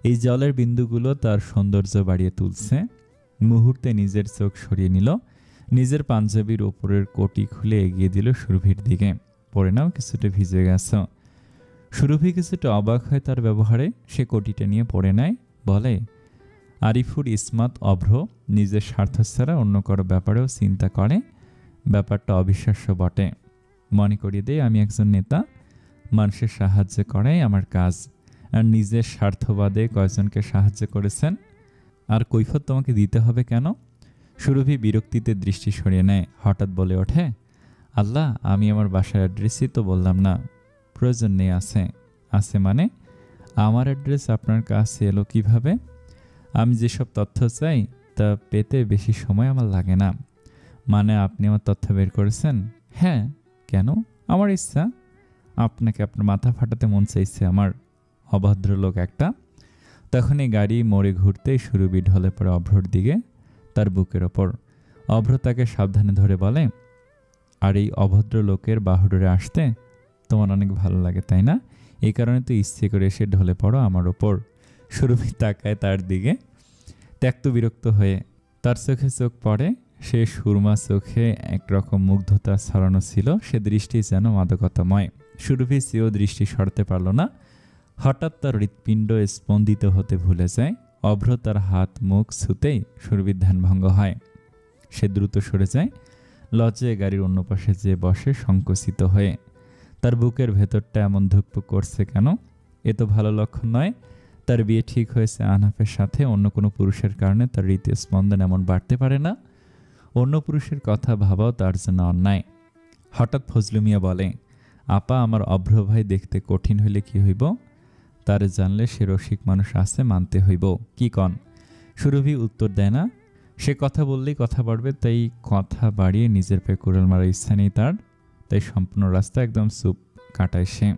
এই জলের বিন্দুগুলো তার সৌন্দর্য বাড়িয়ে তুলছে। মুহূর্তে নিজের চোখ সরিয়ে নিল, নিজের পাঞ্জাবির ওপরের কোটি খুলে এগিয়ে দিল সুরভির দিকে। পরে নাও, কিছুটা ভিজে গেছ। সুরভি কিছুটা অবাক হয় তার ব্যবহারে। সে কোটিটা নিয়ে পড়ে নেয়, বলে, আরিফুর ইসমাত অভ্র নিজের স্বার্থ ছাড়া অন্য কারো ব্যাপারেও চিন্তা করে। ব্যাপারটা অবিশ্বাস্য বটে। মনে করিয়ে দেয়, আমি একজন নেতা, মানুষের সাহায্য করাই আমার কাজ। আর নিজের স্বার্থবাদে কয়জনকে সাহায্য করেছেন, আর কৈফিয়ত তোমাকে দিতে হবে কেন? সুরভি বিরক্তিতে দৃষ্টি সরিয়ে নেয়, হঠাৎ বলে ওঠে, আল্লাহ, আমি আমার বাসার অ্যাড্রেসই তো বললাম না। প্রয়োজন নেই। আছে মানে? আমার অ্যাড্রেস আপনার কাছে এলো কিভাবে? আমি যেসব তথ্য চাই তা পেতে বেশি সময় আমার লাগে না। মানে আপনি আমার তথ্য বের করেছেন? হ্যাঁ। কেন? আমার ইচ্ছা। আপনাকে আপনার মাথা ফাটাতে মন চাইছে আমার, অভদ্র লোক একটা। তখনই গাড়ি মোড়ে ঘুরতেই সুরভি ঢলে পড়ে অভ্রর দিকে, তার বুকের ওপর। অভ্র তাকে সাবধানে ধরে বলে, আর এই অভদ্র লোকের বাহুডোরে আসতে তোমার অনেক ভালো লাগে, তাই না? এই কারণে তো ইচ্ছে করে এসে ঢলে পড়ো আমার ওপর। সুরভি তাকায় তার দিকে ত্যক্ত বিরক্ত হয়ে। তার চোখে চোখ পড়ে। সে সুরমা চোখে একরকম মুগ্ধতা ছড়ানো ছিল, সে দৃষ্টি যেন মাদকতাময়। সুরভি চেয়েও দৃষ্টি সরতে পারল না। হঠাৎ তার হৃৎপিণ্ড স্পন্দিত হতে ভুলে যায়। অভ্র তার হাত মুখ ছুতেই সুরভির ধ্যানভঙ্গ হয়। সে দ্রুত সরে যায়, লজ্জায় গাড়ির অন্য পাশে যেয়ে বসে সংকুচিত হয়ে। তার বুকের ভেতরটা এমন ধুকপুক করছে কেন? এ তো ভালো লক্ষণ নয়। তার বিয়ে ঠিক হয়েছে আহনাফের সাথে, অন্য কোনো পুরুষের কারণে তার হৃদস্পন্দন এমন বাড়তে পারে না। অন্য পুরুষের কথা ভাবাও তার জন্য অন্যায়। হঠাৎ ফজলু মিয়া বলে, আপা, আমার অভ্র ভাই দেখতে কঠিন হইলে কি হইব? তারে জানলে সে রসিক মানুষ আছে, মানতে হইব। কি কন? সুরভি উত্তর দেয় না। সে কথা বললেই কথা বাড়বে, তাই কথা বাড়িয়ে নিজের পায়ে কুড়াল মারার ইচ্ছা নেই তার। তাই সম্পূর্ণ রাস্তা একদম চুপ কাটায় সে।